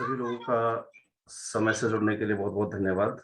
सभी लोगों का समय से जुड़ने के लिए बहुत बहुत धन्यवाद।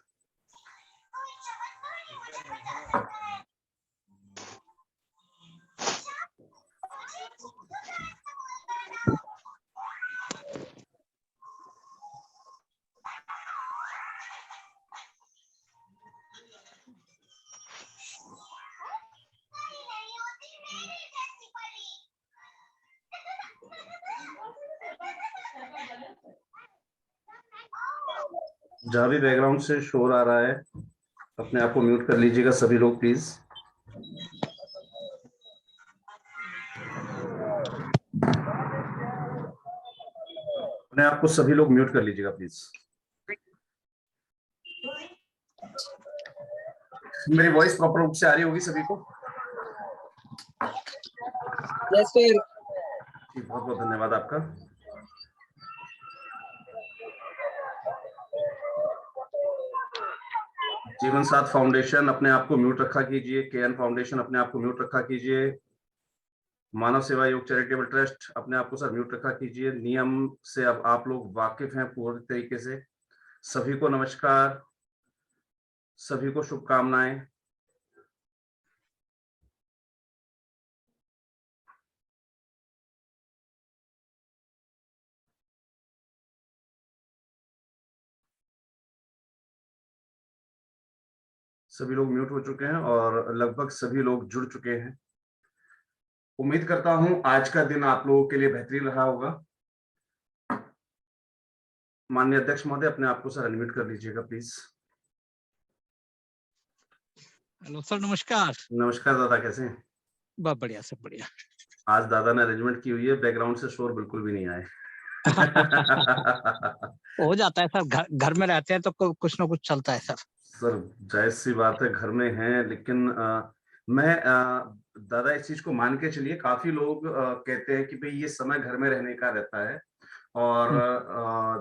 जहां भी बैकग्राउंड से शोर आ रहा है अपने आप को म्यूट कर लीजिएगा सभी लोग प्लीज। अपने आप को सभी लोग म्यूट कर लीजिएगा प्लीज। मेरी वॉइस प्रॉपर रूप से आ रही होगी सभी को? Yes sir. बहुत बहुत धन्यवाद आपका। जीवन साथ फाउंडेशन अपने आप को म्यूट रखा कीजिए। केएन फाउंडेशन अपने आप को म्यूट रखा कीजिए। मानव सेवा योग चैरिटेबल ट्रस्ट अपने आप को सर म्यूट रखा कीजिए। नियम से अब आप लोग वाकिफ हैं पूरी तरीके से। सभी को नमस्कार, सभी को शुभकामनाएं। सभी लोग म्यूट हो चुके हैं और लगभग सभी लोग जुड़ चुके हैं। उम्मीद करता हूं आज का दिन आप लोगों के लिए बेहतरीन रहा होगा। माननीय अध्यक्ष महोदय अपने आप को सर अनम्यूट कर लीजिएगा प्लीज। हेलो सर, नमस्कार। नमस्कार दादा, कैसे हैं? बहुत बढ़िया, सब बढ़िया। आज दादा ने अरेंजमेंट की हुई है, बैकग्राउंड से शोर बिल्कुल भी नहीं आए। हो जाता है सर, घर में रहते हैं तो कुछ ना कुछ चलता है सर। सर जायज सी बात है, घर में हैं, लेकिन मैं दादा इस चीज को मान के चलिए, काफी लोग कहते हैं कि भाई ये समय घर में रहने का रहता है और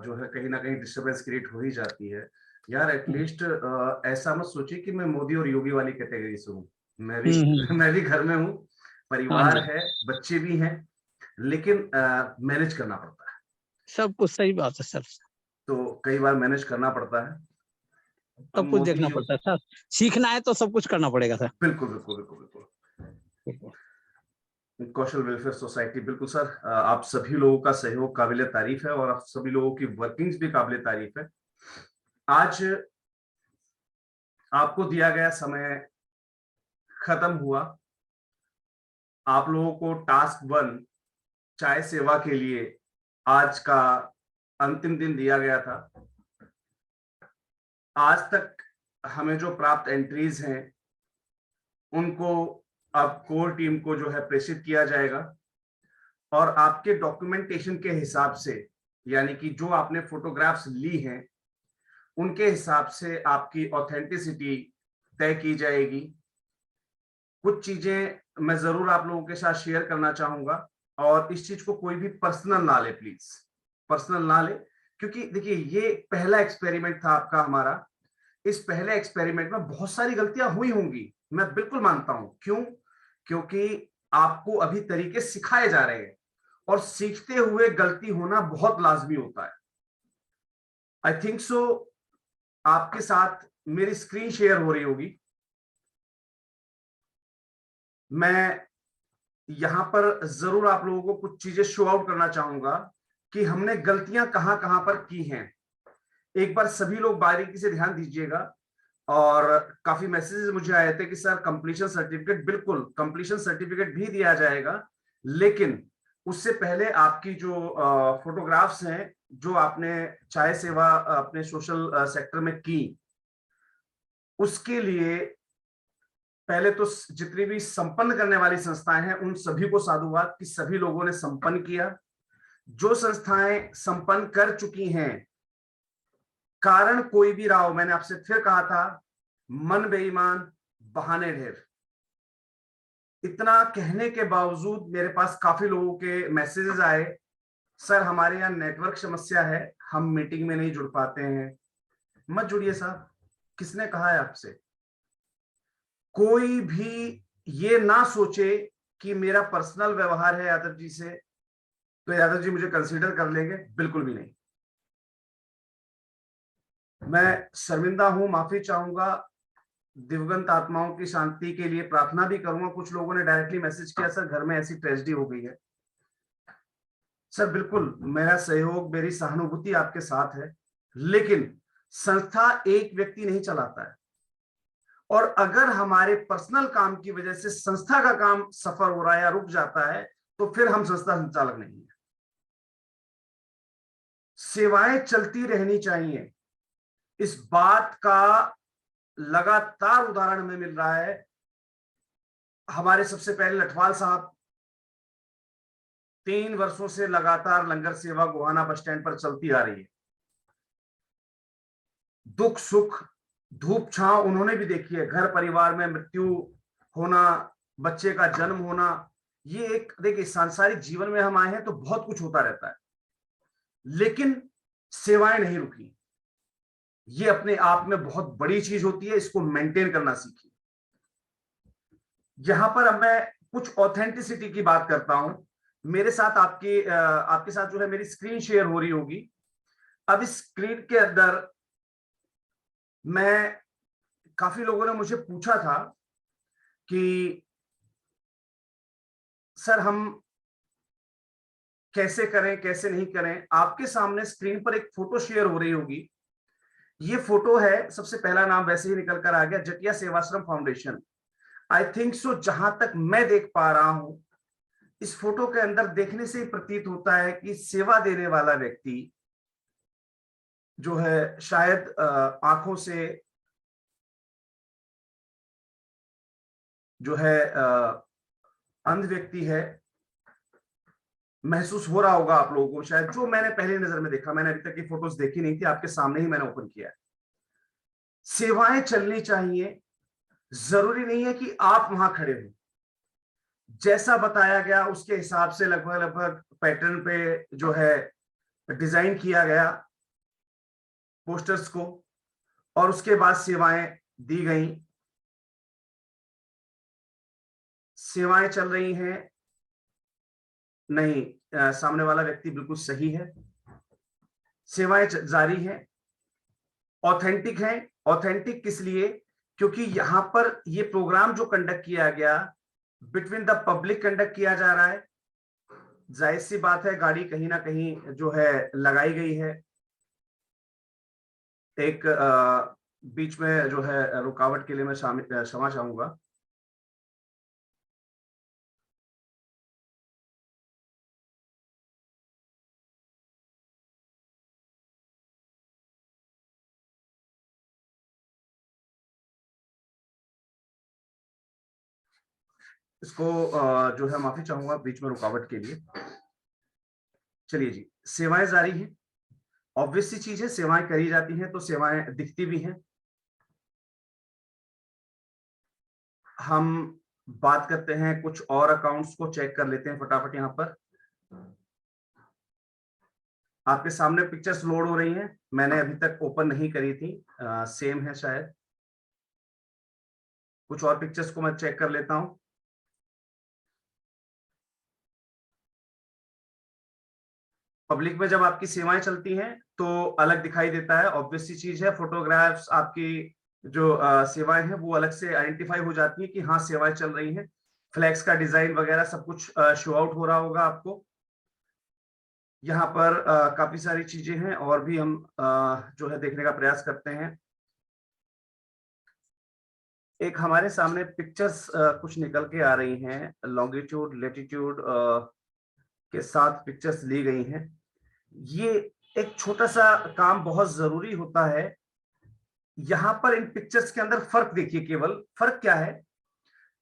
जो है कहीं ना कहीं डिस्टरबेंस क्रिएट हो ही जाती है। यार एटलीस्ट ऐसा मत सोचिए कि मैं मोदी और योगी वाली कैटेगरी से हूँ। मैं भी मैं भी घर में हूँ, परिवार है, बच्चे भी हैं, लेकिन मैनेज करना पड़ता है। सब कुछ सही बात है सर। तो कई बार मैनेज करना पड़ता है, सब कुछ देखना पड़ता है सर। सीखना है तो सब कुछ करना पड़ेगा सर। बिल्कुल बिल्कुल बिल्कुल बिल्कुल। कौशल वेलफेयर सोसाइटी, बिल्कुल सर, आप सभी लोगों का सहयोग काबिले तारीफ है और आप सभी लोगों की वर्किंग्स भी काबिले तारीफ है। आज आपको दिया गया समय खत्म हुआ। आप लोगों को टास्क 1 चाय सेवा के लिए आज का अंतिम दिन दिया गया था। आज तक हमें जो प्राप्त एंट्रीज हैं उनको अब कोर टीम को जो है प्रेषित किया जाएगा और आपके डॉक्यूमेंटेशन के हिसाब से, यानी कि जो आपने फोटोग्राफ्स ली हैं उनके हिसाब से आपकी ऑथेंटिसिटी तय की जाएगी। कुछ चीजें मैं जरूर आप लोगों के साथ शेयर करना चाहूंगा और इस चीज को कोई भी पर्सनल ना ले, प्लीज पर्सनल ना ले, क्योंकि देखिए ये पहला एक्सपेरिमेंट था आपका हमारा। इस पहले एक्सपेरिमेंट में बहुत सारी गलतियां हुई होंगी, मैं बिल्कुल मानता हूं। क्यों? क्योंकि आपको अभी तरीके सिखाए जा रहे हैं और सीखते हुए गलती होना बहुत लाजमी होता है। आई थिंक सो आपके साथ मेरी स्क्रीन शेयर हो रही होगी। मैं यहां पर जरूर आप लोगों को कुछ चीजें शो आउट करना चाहूंगा कि हमने गलतियां कहां कहां पर की हैं। एक बार सभी लोग बारीकी से ध्यान दीजिएगा। और काफी मैसेजेस मुझे आए थे कि सर कंप्लीशन सर्टिफिकेट, बिल्कुल कंप्लीशन सर्टिफिकेट भी दिया जाएगा, लेकिन उससे पहले आपकी जो फोटोग्राफ्स हैं जो आपने चाय सेवा अपने सोशल सेक्टर में की, उसके लिए पहले तो जितनी भी संपन्न करने वाली संस्थाएं हैं उन सभी को साधुवाद कि सभी लोगों ने संपन्न किया। जो संस्थाएं संपन्न कर चुकी हैं, कारण कोई भी रहा हो, मैंने आपसे फिर कहा था, मन बेईमान बहाने ढेर। इतना कहने के बावजूद मेरे पास काफी लोगों के मैसेजेस आए, सर हमारे यहाँ नेटवर्क समस्या है, हम मीटिंग में नहीं जुड़ पाते हैं। मत जुड़िए साहब, किसने कहा है आपसे? कोई भी ये ना सोचे कि मेरा पर्सनल व्यवहार है यादव जी से तो यादव जी मुझे कंसीडर कर लेंगे, बिल्कुल भी नहीं। मैं शर्मिंदा हूं, माफी चाहूंगा, दिवंगत आत्माओं की शांति के लिए प्रार्थना भी करूंगा। कुछ लोगों ने डायरेक्टली मैसेज किया, सर घर में ऐसी ट्रेजेडी हो गई है। सर बिल्कुल, मेरा सहयोग, मेरी सहानुभूति आपके साथ है, लेकिन संस्था एक व्यक्ति नहीं चलाता है, और अगर हमारे पर्सनल काम की वजह से संस्था का काम सफर हो रहा है या रुक जाता है, तो फिर हम संस्था संचालक नहीं है। सेवाएं चलती रहनी चाहिए, इस बात का लगातार उदाहरण हमें मिल रहा है। हमारे सबसे पहले लठवाल साहब 3 वर्षों से लगातार लंगर सेवा गोहाना बस स्टैंड पर चलती आ रही है। दुख सुख धूप छांव उन्होंने भी देखी है, घर परिवार में मृत्यु होना, बच्चे का जन्म होना, ये एक, देखिए सांसारिक जीवन में हम आए हैं तो बहुत कुछ होता रहता है, लेकिन सेवाएं नहीं रुकी। ये अपने आप में बहुत बड़ी चीज होती है, इसको मेंटेन करना सीखिए। यहां पर अब मैं कुछ ऑथेंटिसिटी की बात करता हूं। मेरे साथ आपके साथ जो है मेरी स्क्रीन शेयर हो रही होगी। अब इस स्क्रीन के अंदर मैं, काफी लोगों ने मुझे पूछा था कि सर हम कैसे करें कैसे नहीं करें। आपके सामने स्क्रीन पर एक फोटो शेयर हो रही होगी। ये फोटो है, सबसे पहला नाम वैसे ही निकल कर आ गया, Jatiya Sevashram Foundation. I think so, जहां तक मैं देख पा रहा हूं, इस फोटो के अंदर देखने से ही प्रतीत होता है कि सेवा देने वाला व्यक्ति जो है शायद आंखों से जो है अंध व्यक्ति है। महसूस हो रहा होगा आप लोगों को शायद, जो मैंने पहली नजर में देखा, मैंने अभी तक ये फोटोज देखी नहीं थी, आपके सामने ही मैंने ओपन किया है। सेवाएं चलनी चाहिए, जरूरी नहीं है कि आप वहां खड़े हो। जैसा बताया गया उसके हिसाब से लगभग लगभग पैटर्न पे जो है डिजाइन किया गया पोस्टर्स को, और उसके बाद सेवाएं दी गई। सेवाएं चल रही हैं, नहीं, सामने वाला व्यक्ति बिल्कुल सही है, सेवाएं जारी हैं, ऑथेंटिक है। ऑथेंटिक किस लिए? क्योंकि यहां पर ये प्रोग्राम जो कंडक्ट किया गया बिटवीन द पब्लिक कंडक्ट किया जा रहा है। जाहिर सी बात है, गाड़ी कहीं ना कहीं जो है लगाई गई है, एक बीच में जो है रुकावट के लिए मैं क्षमा चाहूंगा। इसको जो है माफी चाहूंगा बीच में रुकावट के लिए। चलिए जी, सेवाएं जारी हैं, ऑब्वियस सी चीज है, सेवाएं करी जाती हैं तो सेवाएं दिखती भी हैं। हम बात करते हैं कुछ और अकाउंट्स को चेक कर लेते हैं फटाफट। यहां पर आपके सामने पिक्चर्स लोड हो रही हैं, मैंने अभी तक ओपन नहीं करी थी, सेम है शायद। कुछ और पिक्चर्स को मैं चेक कर लेता हूं। पब्लिक में जब आपकी सेवाएं चलती हैं तो अलग दिखाई देता है, ऑब्वियस सी चीज है। फोटोग्राफ्स आपकी जो सेवाएं हैं वो अलग से आइडेंटिफाई हो जाती है कि हाँ सेवाएं चल रही हैं। फ्लैक्स का डिजाइन वगैरह सब कुछ शो आउट हो रहा होगा आपको। यहाँ पर काफी सारी चीजें हैं और भी हम जो है देखने का प्रयास करते हैं। एक हमारे सामने पिक्चर्स कुछ निकल के आ रही हैं, लॉन्गिट्यूड लेटीट्यूड के साथ पिक्चर्स ली गई हैं। ये एक छोटा सा काम बहुत जरूरी होता है। यहां पर इन पिक्चर्स के अंदर फर्क देखिए, केवल फर्क क्या है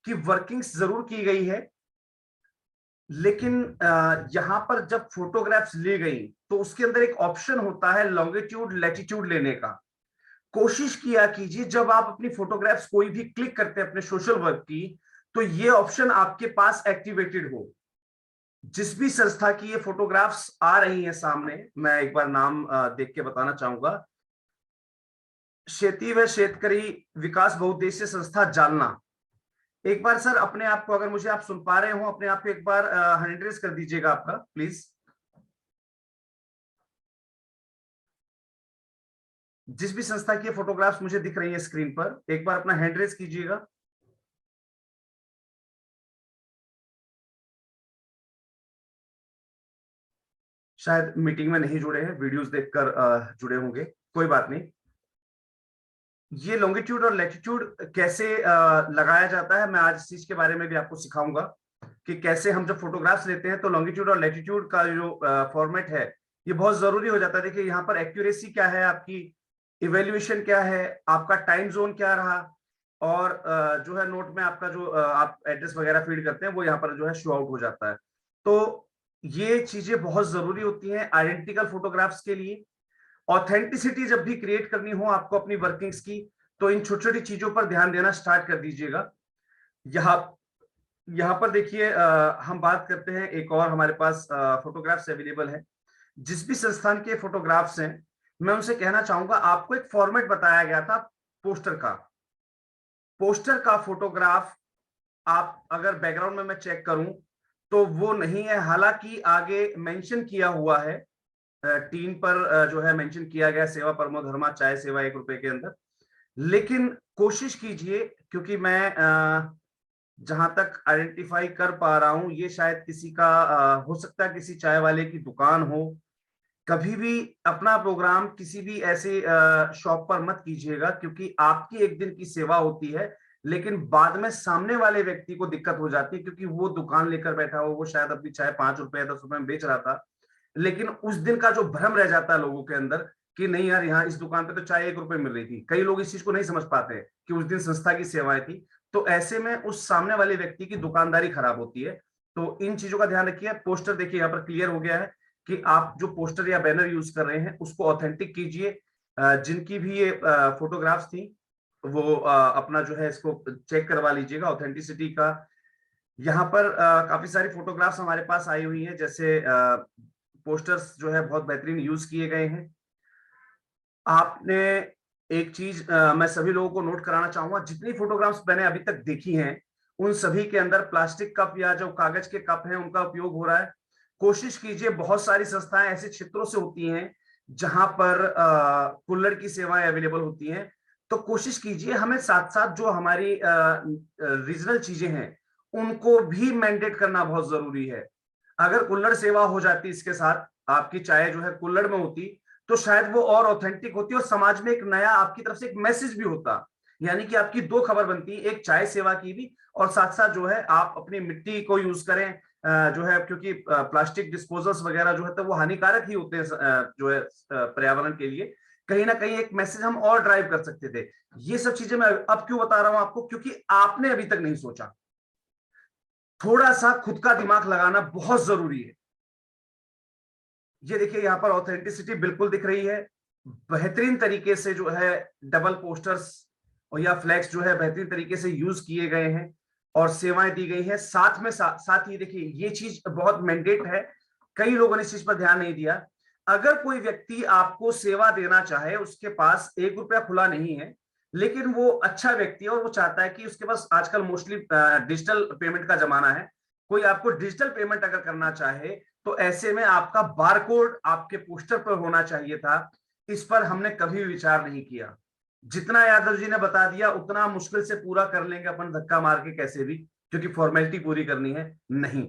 कि वर्किंग्स जरूर की गई है, लेकिन यहां पर जब फोटोग्राफ्स ली गई तो उसके अंदर एक ऑप्शन होता है लॉन्गिट्यूड लैटिट्यूड लेने का। कोशिश किया कीजिए जब आप अपनी फोटोग्राफ्स कोई भी क्लिक करते हैं अपने सोशल वर्क की, तो ये ऑप्शन आपके पास एक्टिवेटेड हो। जिस भी संस्था की ये फोटोग्राफ्स आ रही हैं सामने, मैं एक बार नाम देख के बताना चाहूंगा, शेती व शेतकरी विकास बहुउद्देशीय संस्था जालना। एक बार सर अपने आप को, अगर मुझे आप सुन पा रहे हो, अपने आप को एक बार हैंड रेज कर दीजिएगा आपका प्लीज। जिस भी संस्था की फोटोग्राफ्स मुझे दिख रही है स्क्रीन पर, एक बार अपना हैंड रेज कीजिएगा। शायद मीटिंग में नहीं जुड़े हैं, वीडियोस देखकर जुड़े होंगे, कोई बात नहीं। ये लॉन्गिट्यूड और लैटिट्यूड कैसे लगाया जाता है, मैं आज इस चीज के बारे में भी आपको सिखाऊंगा कि कैसे हम जब फोटोग्राफ्स लेते हैं तो लॉन्गिट्यूड और लैटिट्यूड का जो फॉर्मेट है ये बहुत जरूरी हो जाता है। देखिए यहाँ पर एक्यूरेसी क्या है आपकी, इवेल्युएशन क्या है, आपका टाइम जोन क्या रहा, और जो है नोट में आपका जो आप एड्रेस वगैरह फीड करते हैं वो यहाँ पर जो है शो आउट हो जाता है। तो ये चीजें बहुत जरूरी होती हैं आइडेंटिकल फोटोग्राफ्स के लिए। ऑथेंटिसिटी जब भी क्रिएट करनी हो आपको अपनी वर्किंग्स की, तो इन छोटी छोटी चीजों पर ध्यान देना स्टार्ट कर दीजिएगा। यहाँ यहाँ पर देखिए हम बात करते हैं, एक और हमारे पास फोटोग्राफ्स अवेलेबल है। जिस भी संस्थान के फोटोग्राफ्स हैं, मैं उनसे कहना चाहूंगा, आपको एक फॉर्मेट बताया गया था पोस्टर का। पोस्टर का फोटोग्राफ आप अगर बैकग्राउंड में मैं चेक करूं तो वो नहीं है, हालांकि आगे मेंशन किया हुआ है, टीन पर जो है मेंशन किया गया सेवा परमो धर्मा, चाय सेवा 1 रुपए के अंदर। लेकिन कोशिश कीजिए, क्योंकि मैं जहां तक आइडेंटिफाई कर पा रहा हूं ये शायद किसी का हो सकता है किसी चाय वाले की दुकान हो। कभी भी अपना प्रोग्राम किसी भी ऐसे शॉप पर मत कीजिएगा, क्योंकि आपकी एक दिन की सेवा होती है लेकिन बाद में सामने वाले व्यक्ति को दिक्कत हो जाती है, क्योंकि वो दुकान लेकर बैठा हो, वो शायद अपनी चाय 5 रुपए 10 रुपए में बेच रहा था, लेकिन उस दिन का जो भ्रम रह जाता है लोगों के अंदर कि नहीं यार यहाँ इस दुकान पे तो चाय 1 रुपए मिल रही थी। कई लोग इस चीज को नहीं समझ पाते कि उस दिन संस्था की सेवाएं थी, तो ऐसे में उस सामने वाले व्यक्ति की दुकानदारी खराब होती है। तो इन चीजों का ध्यान रखिए। पोस्टर देखिए यहाँ पर क्लियर हो गया है कि आप जो पोस्टर या बैनर यूज कर रहे हैं उसको ऑथेंटिक कीजिए। जिनकी भी ये फोटोग्राफ्स थी वो अपना जो है इसको चेक करवा लीजिएगा ऑथेंटिसिटी का। यहाँ पर काफी सारी फोटोग्राफ्स हमारे पास आई हुई हैं, जैसे पोस्टर्स जो है बहुत बेहतरीन यूज किए गए हैं। आपने एक चीज मैं सभी लोगों को नोट कराना चाहूंगा, जितनी फोटोग्राफ्स मैंने अभी तक देखी हैं उन सभी के अंदर प्लास्टिक कप या जो कागज के कप हैं उनका उपयोग हो रहा है। कोशिश कीजिए, बहुत सारी संस्थाएं ऐसे क्षेत्रों से होती हैं जहां पर कुल्हड़ की सेवाएं अवेलेबल होती हैं, तो कोशिश कीजिए हमें साथ साथ जो हमारी रीजनल चीजें हैं उनको भी मैंडेट करना बहुत जरूरी है। अगर कुल्हड़ सेवा हो जाती इसके साथ, आपकी चाय जो है कुल्हड़ में होती, तो शायद वो और ऑथेंटिक होती और समाज में एक नया आपकी तरफ से एक मैसेज भी होता। यानी कि आपकी दो खबर बनती, एक चाय सेवा की भी और साथ साथ जो है आप अपनी मिट्टी को यूज करें जो है, क्योंकि प्लास्टिक डिस्पोजल्स वगैरह जो है तो वो हानिकारक ही होते हैं जो है पर्यावरण के लिए। कहीं ना कहीं एक मैसेज हम और ड्राइव कर सकते थे। ये सब चीजें मैं अब क्यों बता रहा हूं आपको, क्योंकि आपने अभी तक नहीं सोचा। थोड़ा सा खुद का दिमाग लगाना बहुत जरूरी है। ये देखिए यहाँ पर ऑथेंटिसिटी बिल्कुल दिख रही है, बेहतरीन तरीके से जो है डबल पोस्टर्स और या फ्लैक्स जो है बेहतरीन तरीके से यूज किए गए हैं और सेवाएं दी गई हैं। साथ में साथ ही देखिए ये चीज बहुत मैंडेट है, कई लोगों ने इस चीज पर ध्यान नहीं दिया। अगर कोई व्यक्ति आपको सेवा देना चाहे, उसके पास 1 रुपया खुला नहीं है, लेकिन वो अच्छा व्यक्ति है और वो चाहता है कि उसके पास, आजकल मोस्टली डिजिटल पेमेंट का जमाना है, कोई आपको डिजिटल पेमेंट अगर करना चाहे तो ऐसे में आपका बारकोड आपके पोस्टर पर होना चाहिए था। इस पर हमने कभी विचार नहीं किया। जितना यादव जी ने बता दिया उतना मुश्किल से पूरा कर लेंगे अपन धक्का मार के कैसे भी, क्योंकि फॉर्मेलिटी पूरी करनी है। नहीं,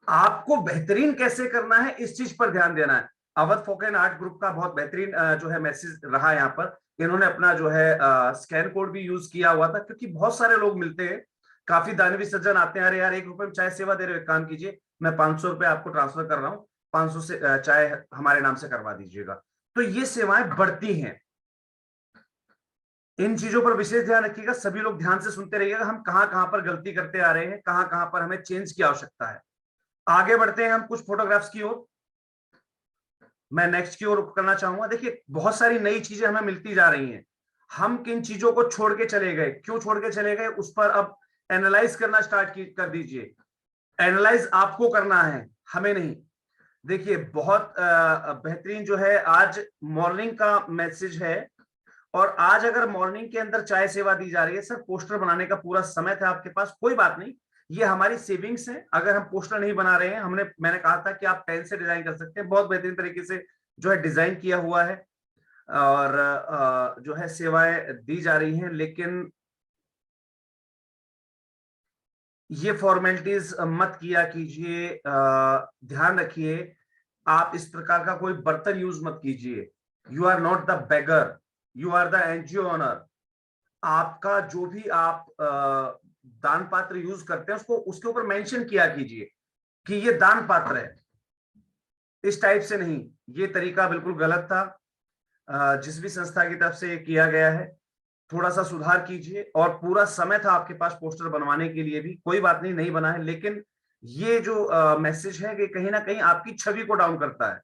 आपको बेहतरीन कैसे करना है इस चीज पर ध्यान देना है। अवध फोक एंड आर्ट ग्रुप का बहुत बेहतरीन जो है मैसेज रहा यहाँ पर। इन्होंने अपना जो है स्कैन कोड भी यूज किया हुआ था, क्योंकि बहुत सारे लोग मिलते हैं, काफी दानवी सज्जन आते हैं, अरे यार 1 रुपए में चाय सेवा दे रहे हो, एक काम कीजिए मैं 500 रुपए आपको ट्रांसफर कर रहा हूँ, 500 से चाय हमारे नाम से करवा दीजिएगा। तो ये सेवाएं बढ़ती हैं। इन चीजों पर विशेष ध्यान रखिएगा, सभी लोग ध्यान से सुनते रहिएगा, हम कहां कहां पर गलती करते आ रहे हैं, कहां कहां पर हमें चेंज की आवश्यकता है। आगे बढ़ते हैं हम कुछ फोटोग्राफ्स की ओर। मैं नेक्स्ट की ओर करना चाहूंगा। देखिए बहुत सारी नई चीजें हमें मिलती जा रही हैं, हम किन चीजों को छोड़ के चले गए, क्यों छोड़ के चले गए, उस पर अब एनालाइज करना स्टार्ट कर दीजिए। एनालाइज आपको करना है, हमें नहीं। देखिए बहुत बेहतरीन जो है आज मॉर्निंग का मैसेज है, और आज अगर मॉर्निंग के अंदर चाय सेवा दी जा रही है, सर पोस्टर बनाने का पूरा समय था आपके पास, कोई बात नहीं, ये हमारी सेविंग्स है। अगर हम पोस्टर नहीं बना रहे हैं, मैंने कहा था कि आप पेन से डिजाइन कर सकते हैं, बहुत बेहतरीन तरीके से जो है डिजाइन किया हुआ है। और जो है सेवाएं दी जा रही हैं, लेकिन ये फॉर्मेलिटीज मत किया कीजिए। ध्यान रखिए, आप इस प्रकार का कोई बर्तन यूज मत कीजिए। You are not the beggar, you are the NGO owner. आपका जो भी आप दान पात्र यूज करते हैं उसको उसके ऊपर मेंशन किया कीजिए कि ये दान पात्र है। इस टाइप से नहीं, ये तरीका बिल्कुल गलत था। जिस भी संस्था की तरफ से किया गया है, थोड़ा सा सुधार कीजिए। और पूरा समय था आपके पास पोस्टर बनवाने के लिए भी, कोई बात नहीं, नहीं बना है, लेकिन ये जो मैसेज है कि कहीं ना कहीं आपकी छवि को डाउन करता है।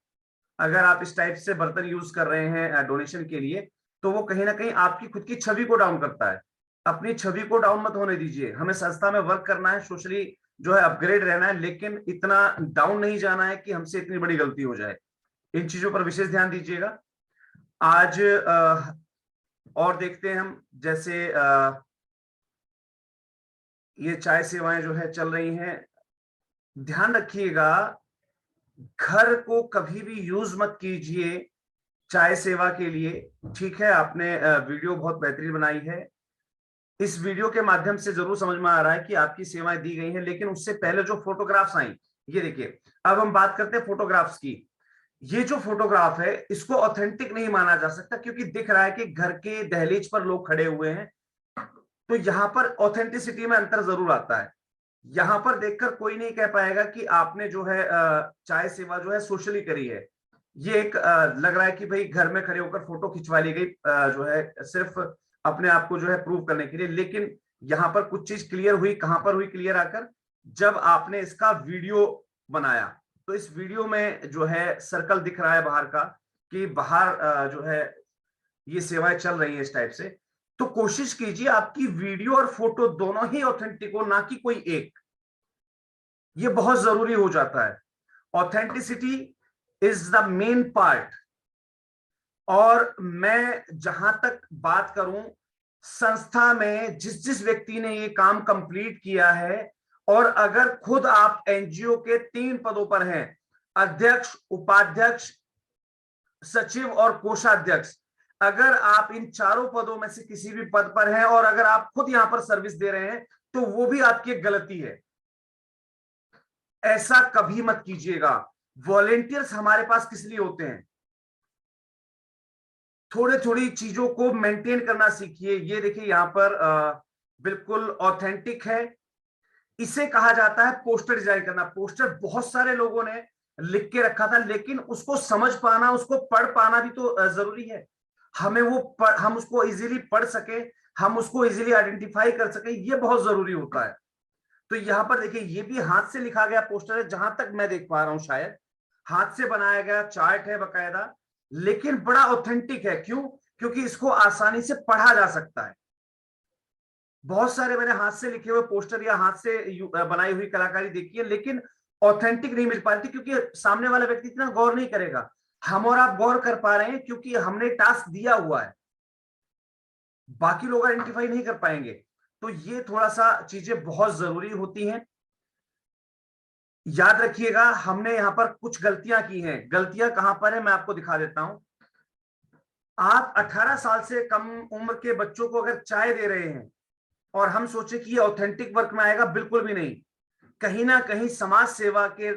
अगर आप इस टाइप से बर्तन यूज कर रहे हैं डोनेशन के लिए, तो वो कहीं ना कहीं आपकी खुद की छवि को डाउन करता है। अपनी छवि को डाउन मत होने दीजिए। हमें संस्था में वर्क करना है, सोशली जो है अपग्रेड रहना है, लेकिन इतना डाउन नहीं जाना है कि हमसे इतनी बड़ी गलती हो जाए। इन चीजों पर विशेष ध्यान दीजिएगा। आज और देखते हैं हम, जैसे ये चाय सेवाएं जो है चल रही हैं, ध्यान रखिएगा, घर को कभी भी यूज मत कीजिए चाय सेवा के लिए। ठीक है, आपने वीडियो बहुत बेहतरीन बनाई है। इस वीडियो के माध्यम से जरूर समझ में आ रहा है कि आपकी सेवाएं दी गई हैं, लेकिन उससे पहले जो फोटोग्राफ्स आई, ये देखिए। अब हम बात करते हैं फोटोग्राफ्स की। ये जो फोटोग्राफ है, इसको ऑथेंटिक नहीं माना जा सकता, क्योंकि दिख रहा है कि घर के दहलीज पर लोग खड़े हुए हैं। तो यहां पर ऑथेंटिसिटी में अंतर जरूर आता है। यहां पर देखकर कोई नहीं कह पाएगा कि आपने जो है चाय सेवा जो है सोशली करी है। ये एक लग रहा है कि भाई घर में खड़े होकर फोटो खिंचवा ली गई, जो है सिर्फ अपने आप को जो है प्रूव करने के लिए। लेकिन यहां पर कुछ चीज क्लियर हुई, कहां पर हुई क्लियर आकर, जब आपने इसका वीडियो बनाया। तो इस वीडियो में जो है सर्कल दिख रहा है बाहर का, कि बाहर जो है ये सेवाएं चल रही है इस टाइप से। तो कोशिश कीजिए आपकी वीडियो और फोटो दोनों ही ऑथेंटिक हो, ना कि कोई एक। ये बहुत जरूरी हो जाता है। Authenticity is the main part. और मैं जहां तक बात करूं, संस्था में जिस जिस व्यक्ति ने ये काम कंप्लीट किया है, और अगर खुद आप एनजीओ के 3 पदों पर हैं, अध्यक्ष, उपाध्यक्ष, सचिव और कोषाध्यक्ष, अगर आप इन चारों पदों में से किसी भी पद पर हैं और अगर आप खुद यहां पर सर्विस दे रहे हैं, तो वो भी आपकी एक गलती है। ऐसा कभी मत कीजिएगा। वॉलेंटियर्स हमारे पास किस लिए होते हैं? थोड़ी थोड़ी चीजों को मेंटेन करना सीखिए। ये देखिए यहां पर बिल्कुल ऑथेंटिक है। इसे कहा जाता है पोस्टर डिजाइन करना। पोस्टर बहुत सारे लोगों ने लिख के रखा था, लेकिन उसको समझ पाना, उसको पढ़ पाना भी तो जरूरी है। हमें हम उसको इजीली पढ़ सके, हम उसको इजीली आइडेंटिफाई कर सके, ये बहुत जरूरी होता है। तो यहां पर देखिए, ये भी हाथ से लिखा गया पोस्टर है, जहां तक मैं देख पा रहा हूं। शायद हाथ से बनाया गया चार्ट है बकायदा, लेकिन बड़ा ऑथेंटिक है। क्यों? क्योंकि इसको आसानी से पढ़ा जा सकता है। बहुत सारे मैंने हाथ से लिखे हुए पोस्टर या हाथ से बनाई हुई कलाकारी देखी है, लेकिन ऑथेंटिक नहीं मिल पाती, क्योंकि सामने वाला व्यक्ति इतना गौर नहीं करेगा। हम और आप गौर कर पा रहे हैं क्योंकि हमने टास्क दिया हुआ है, बाकी लोग आइडेंटिफाई नहीं कर पाएंगे। तो ये थोड़ा सा चीजें बहुत जरूरी होती हैं। याद रखिएगा, हमने यहां पर कुछ गलतियां की हैं। गलतियां कहां पर है, मैं आपको दिखा देता हूं। आप 18 साल से कम उम्र के बच्चों को अगर चाय दे रहे हैं और हम सोचे कि ये ऑथेंटिक वर्क में आएगा, बिल्कुल भी नहीं। कहीं ना कहीं समाज सेवा के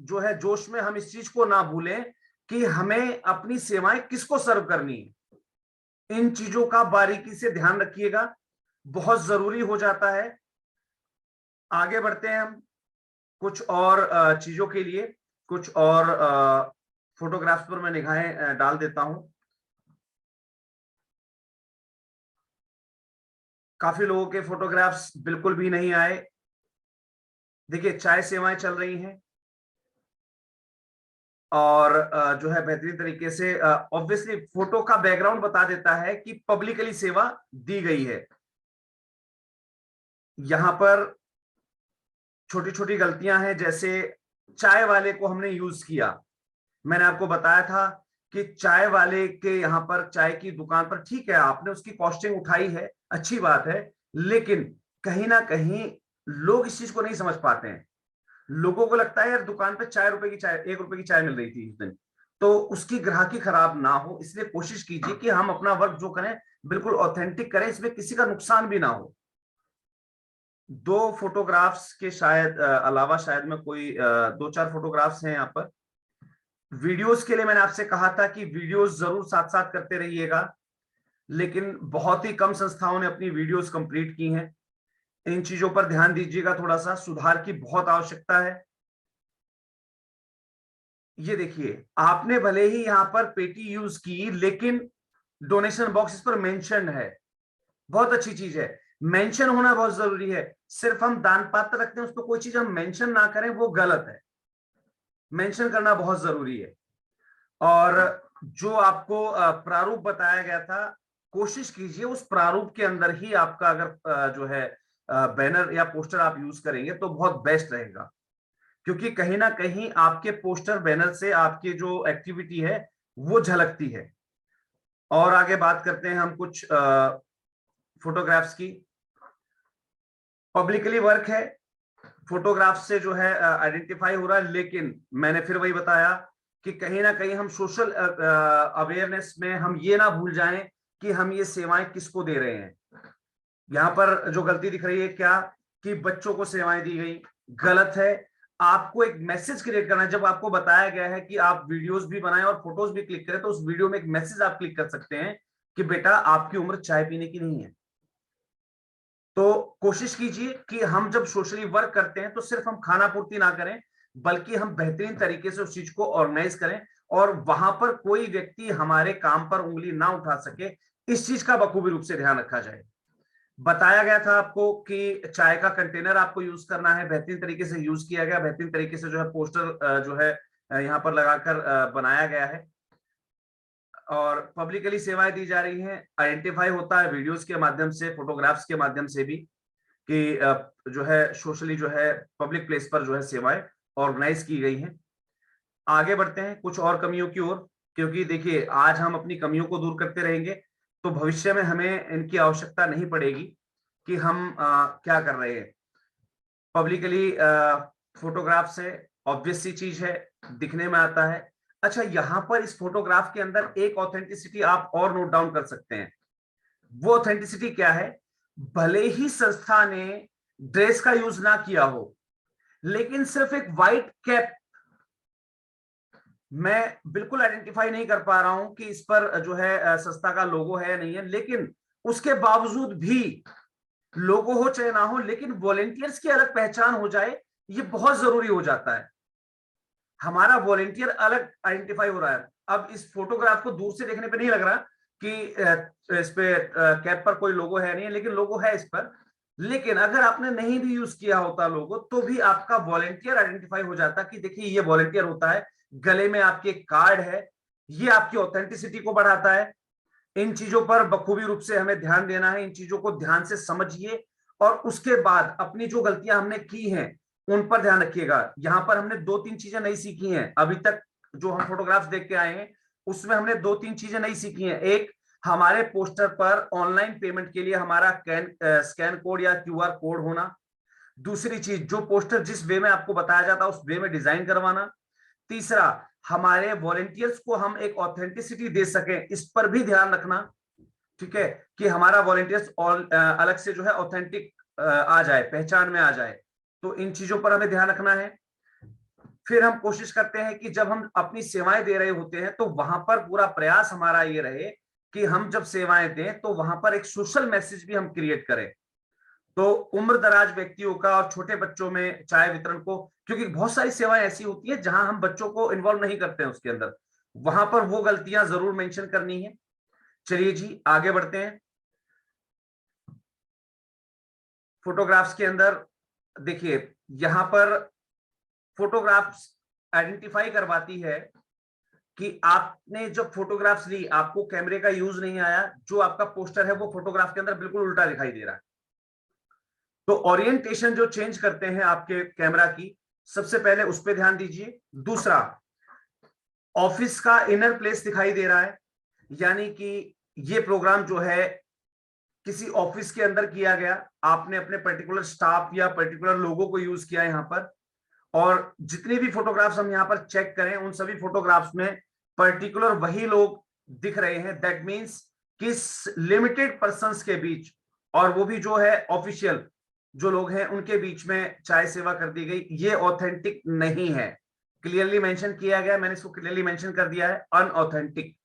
जो है जोश में हम इस चीज को ना भूलें कि हमें अपनी सेवाएं किसको सर्व करनी है। इन चीजों का बारीकी से ध्यान रखिएगा, बहुत जरूरी हो जाता है। आगे बढ़ते हैं हम कुछ और चीजों के लिए। कुछ और फोटोग्राफ्स पर मैं निगाहें डाल देता हूं। काफी लोगों के फोटोग्राफ्स बिल्कुल भी नहीं आए। देखिए, चाय सेवाएं चल रही हैं और जो है बेहतरीन तरीके से, ऑब्वियसली फोटो का बैकग्राउंड बता देता है कि पब्लिकली सेवा दी गई है। यहां पर छोटी छोटी गलतियां हैं, जैसे चाय वाले को हमने यूज किया। मैंने आपको बताया था कि चाय वाले के यहां पर चाय की दुकान पर, ठीक है, आपने उसकी कॉस्टिंग उठाई है, अच्छी बात है, लेकिन कहीं ना कहीं लोग इस चीज को नहीं समझ पाते हैं। लोगों को लगता है यार दुकान पे ₹4 की चाय, ₹1 की चाय मिल रही थी उस दिन, तो उसकी ग्राहकी खराब ना हो, इसलिए कोशिश कीजिए कि हम अपना वर्क जो करें बिल्कुल ऑथेंटिक करें, इसमें किसी का नुकसान भी ना हो। 2 फोटोग्राफ्स के शायद अलावा शायद में कोई 2-4 फोटोग्राफ्स हैं यहाँ पर। वीडियोस के लिए मैंने आपसे कहा था कि वीडियोस जरूर साथ साथ करते रहिएगा, लेकिन बहुत ही कम संस्थाओं ने अपनी वीडियोस कंप्लीट की हैं। इन चीजों पर ध्यान दीजिएगा, थोड़ा सा सुधार की बहुत आवश्यकता है। ये देखिए, आपने भले ही यहां पर पेटी यूज की, लेकिन डोनेशन बॉक्स इस पर मेंशन है, बहुत अच्छी चीज है। मेंशन होना बहुत जरूरी है। सिर्फ हम दान पात्र रखते हैं, उस पर कोई चीज हम मेंशन ना करें, वो गलत है। मेंशन करना बहुत जरूरी है। और जो आपको प्रारूप बताया गया था, कोशिश कीजिए उस प्रारूप के अंदर ही आपका अगर जो है बैनर या पोस्टर आप यूज करेंगे तो बहुत बेस्ट रहेगा, क्योंकि कहीं ना कहीं आपके पोस्टर बैनर से आपकी जो एक्टिविटी है वो झलकती है। और आगे बात करते हैं हम कुछ फोटोग्राफ्स की। पब्लिकली वर्क है, फोटोग्राफ से जो है आइडेंटिफाई हो रहा है, लेकिन मैंने फिर वही बताया कि कहीं ना कहीं हम सोशल अवेयरनेस में हम ये ना भूल जाएं कि हम ये सेवाएं किसको दे रहे हैं। यहां पर जो गलती दिख रही है क्या, कि बच्चों को सेवाएं दी गई, गलत है। आपको एक मैसेज क्रिएट करना है। जब आपको बताया गया है कि आप वीडियोस भी बनाएं और फोटोज भी क्लिक करें, तो उस वीडियो में एक मैसेज आप क्लिक कर सकते हैं कि बेटा आपकी उम्र चाय पीने की नहीं है। तो कोशिश कीजिए कि हम जब सोशली वर्क करते हैं तो सिर्फ हम खाना पूर्ति ना करें, बल्कि हम बेहतरीन तरीके से उस चीज को ऑर्गेनाइज करें, और वहां पर कोई व्यक्ति हमारे काम पर उंगली ना उठा सके, इस चीज का बखूबी रूप से ध्यान रखा जाए। बताया गया था आपको कि चाय का कंटेनर आपको यूज करना है, बेहतरीन तरीके से यूज किया गया, बेहतरीन तरीके से जो है पोस्टर जो है यहाँ पर लगाकर बनाया गया है, और पब्लिकली सेवाएं दी जा रही हैं। आइडेंटिफाई होता है वीडियोस के माध्यम से, फोटोग्राफ्स के माध्यम से भी, कि जो है सोशली जो है पब्लिक प्लेस पर जो है सेवाएं ऑर्गेनाइज की गई हैं। आगे बढ़ते हैं कुछ और कमियों की ओर, क्योंकि देखिए आज हम अपनी कमियों को दूर करते रहेंगे तो भविष्य में हमें इनकी आवश्यकता नहीं पड़ेगी कि हम क्या कर रहे हैं। पब्लिकली फोटोग्राफ से ऑब्वियस सी चीज है, दिखने में आता है। अच्छा, यहां पर इस फोटोग्राफ के अंदर एक ऑथेंटिसिटी आप और नोट डाउन कर सकते हैं। वो ऑथेंटिसिटी क्या है? भले ही संस्था ने ड्रेस का यूज ना किया हो, लेकिन सिर्फ एक व्हाइट कैप, मैं बिल्कुल आइडेंटिफाई नहीं कर पा रहा हूं कि इस पर जो है संस्था का लोगो है या नहीं है, लेकिन उसके बावजूद भी लोगो हो चाहे ना हो, लेकिन वॉलेंटियर्स की अलग पहचान हो जाए, ये बहुत जरूरी हो जाता है। हमारा वॉलेंटियर अलग आइडेंटिफाई हो रहा है। अब इस फोटोग्राफ को दूर से देखने पे नहीं लग रहा कि इस पे कैप पर कोई लोगो है नहीं है, लेकिन लोगो है इस पर। लेकिन अगर आपने नहीं भी यूज किया होता लोगो, तो भी आपका वॉलेंटियर आइडेंटिफाई हो जाता कि देखिए ये वॉलेंटियर होता है, गले में आपके कार्ड है, ये आपकी ऑथेंटिसिटी को बढ़ाता है। इन चीजों पर बखूबी रूप से हमें ध्यान देना है, इन चीजों को ध्यान से समझिए, और उसके बाद अपनी जो गलतियां हमने की हैं उन पर ध्यान रखिएगा। यहां पर हमने 2-3 चीजें नहीं सीखी हैं अभी तक, जो हम फोटोग्राफ्स देख के आए हैं उसमें हमने 2-3 चीजें नहीं सीखी हैं। एक, हमारे पोस्टर पर ऑनलाइन पेमेंट के लिए हमारा स्कैन कोड या क्यूआर कोड होना। दूसरी चीज, जो पोस्टर जिस वे में आपको बताया जाता है उस वे में डिजाइन करवाना। तीसरा, हमारे वॉलेंटियर्स को हम एक ऑथेंटिसिटी दे सकें, इस पर भी ध्यान रखना, ठीक है, कि हमारा वॉलेंटियर्स अलग से जो है ऑथेंटिक आ जाए, पहचान में आ जाए। तो इन चीजों पर हमें ध्यान रखना है। फिर हम कोशिश करते हैं कि जब हम अपनी सेवाएं दे रहे होते हैं तो वहां पर पूरा प्रयास हमारा ये रहे कि हम जब सेवाएं दें तो वहां पर एक सोशल मैसेज भी हम क्रिएट करें। तो उम्र दराज व्यक्तियों का और छोटे बच्चों में चाय वितरण को, क्योंकि बहुत सारी सेवाएं ऐसी होती है जहां हम बच्चों को इन्वॉल्व नहीं करते हैं उसके अंदर, वहां पर वो गलतियां जरूर मेंशन करनी है। चलिए जी आगे बढ़ते हैं। फोटोग्राफ्स के अंदर देखिए, यहां पर फोटोग्राफ्स आइडेंटिफाई करवाती है कि आपने जब फोटोग्राफ्स ली, आपको कैमरे का यूज नहीं आया, जो आपका पोस्टर है वो फोटोग्राफ के अंदर बिल्कुल उल्टा दिखाई दे रहा है। तो ओरिएंटेशन जो चेंज करते हैं आपके कैमरा की, सबसे पहले उस पर ध्यान दीजिए। दूसरा, ऑफिस का इनर प्लेस दिखाई दे रहा है, यानी कि ये प्रोग्राम जो है किसी ऑफिस के अंदर किया गया, आपने अपने पर्टिकुलर स्टाफ या पर्टिकुलर लोगों को यूज किया यहाँ पर। और जितने भी फोटोग्राफ्स हम यहाँ पर चेक करें, उन सभी फोटोग्राफ्स में पर्टिकुलर वही लोग दिख रहे हैं, दैट मीन्स किस लिमिटेड पर्संस के बीच, और वो भी जो है ऑफिशियल जो लोग हैं उनके बीच में चाय सेवा कर दी गई, ये ऑथेंटिक नहीं है। क्लियरली मेंशन किया गया, मैंने इसको क्लियरली मेंशन कर दिया है, अनऑथेंटिक।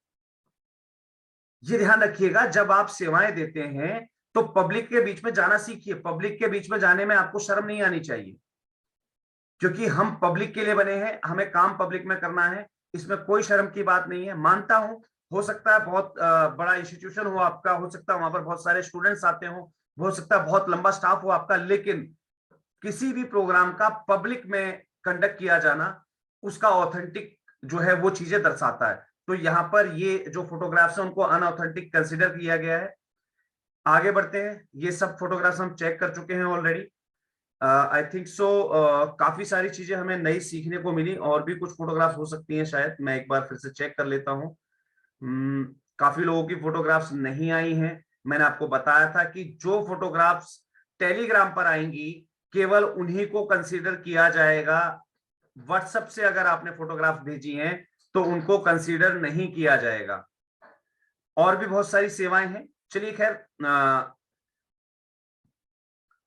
ये ध्यान रखिएगा, जब आप सेवाएं देते हैं तो पब्लिक के बीच में जाना सीखिए। पब्लिक के बीच में जाने में आपको शर्म नहीं आनी चाहिए, क्योंकि हम पब्लिक के लिए बने हैं, हमें काम पब्लिक में करना है, इसमें कोई शर्म की बात नहीं है। मानता हूं, हो सकता है बहुत बड़ा इंस्टीट्यूशन हो आपका, हो सकता है वहां पर बहुत सारे स्टूडेंट्स आते हो, हो सकता है बहुत लंबा स्टाफ हो आपका, लेकिन किसी भी प्रोग्राम का पब्लिक में कंडक्ट किया जाना उसका ऑथेंटिक जो है वो चीजें दर्शाता है। तो यहाँ पर ये जो फोटोग्राफ्स है उनको अनऑथेंटिक कंसिडर किया गया है। आगे बढ़ते हैं, ये सब फोटोग्राफ्स हम चेक कर चुके हैं ऑलरेडी। आई थिंक सो काफी सारी चीजें हमें नई सीखने को मिली, और भी कुछ फोटोग्राफ्स हो सकती हैं शायद, मैं एक बार फिर से चेक कर लेता हूँ। काफी लोगों की फोटोग्राफ्स नहीं आई हैं। मैंने आपको बताया था कि जो फोटोग्राफ्स टेलीग्राम पर आएंगी केवल उन्हीं को कंसीडर किया जाएगा। व्हाट्सएप से अगर आपने फोटोग्राफ भेजी हैं तो उनको कंसीडर नहीं किया जाएगा। और भी बहुत सारी सेवाएं हैं। चलिए खैर,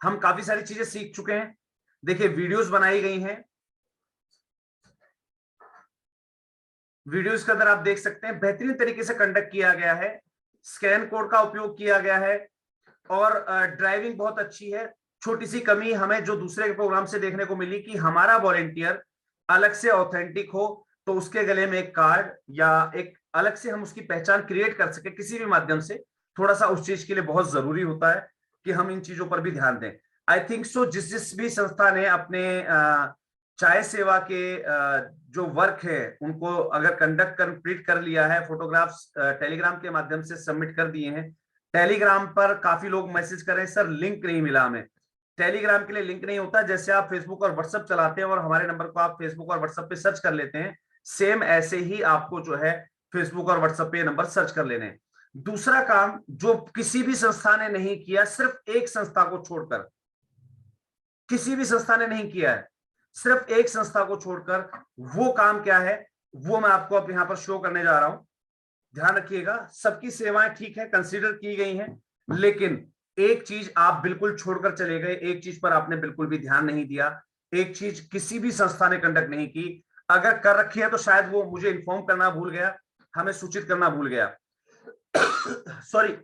हम काफी सारी चीजें सीख चुके हैं। देखिए, वीडियोस बनाई गई हैं, वीडियोस के अंदर आप देख सकते हैं बेहतरीन तरीके से कंडक्ट किया गया है, स्कैन कोड का उपयोग किया गया है, और ड्राइविंग बहुत अच्छी है। छोटी सी कमी हमें जो दूसरे प्रोग्राम से देखने को मिली कि हमारा वॉलेंटियर अलग से ऑथेंटिक हो, तो उसके गले में एक कार्ड या एक अलग से हम उसकी पहचान क्रिएट कर सके किसी भी माध्यम से, थोड़ा सा उस चीज के लिए बहुत जरूरी होता है कि हम इन चीजों पर भी ध्यान दें। आई थिंक सो जिस भी संस्था ने अपने चाय सेवा के जो वर्क है उनको अगर कंडक्ट कंप्लीट कर लिया है, फोटोग्राफ्स टेलीग्राम के माध्यम से सबमिट कर दिए हैं। टेलीग्राम पर काफी लोग मैसेज कर रहे हैं, सर लिंक नहीं मिला हमें। टेलीग्राम के लिए लिंक नहीं होता, जैसे आप फेसबुक और व्हाट्सएप चलाते हैं और हमारे नंबर को आप फेसबुक और व्हाट्सएप पे सर्च कर लेते हैं, सेम ऐसे ही आपको जो है फेसबुक और व्हाट्सएप पे नंबर सर्च कर लेने हैं। दूसरा काम जो किसी भी संस्था ने नहीं किया, सिर्फ एक संस्था को छोड़कर, किसी भी संस्था ने नहीं किया है, सिर्फ एक संस्था को छोड़कर, वो काम क्या है वो मैं आपको अब यहां पर शो करने जा रहा हूं। ध्यान रखिएगा, सबकी सेवाएं ठीक है, कंसीडर की गई हैं, लेकिन एक चीज आप बिल्कुल छोड़कर चले गए, एक चीज पर आपने बिल्कुल भी ध्यान नहीं दिया, एक चीज किसी भी संस्था ने कंडक्ट नहीं की। अगर कर रखी है तो शायद वो मुझे इन्फॉर्म करना भूल गया, हमें सूचित करना भूल गया। सॉरी,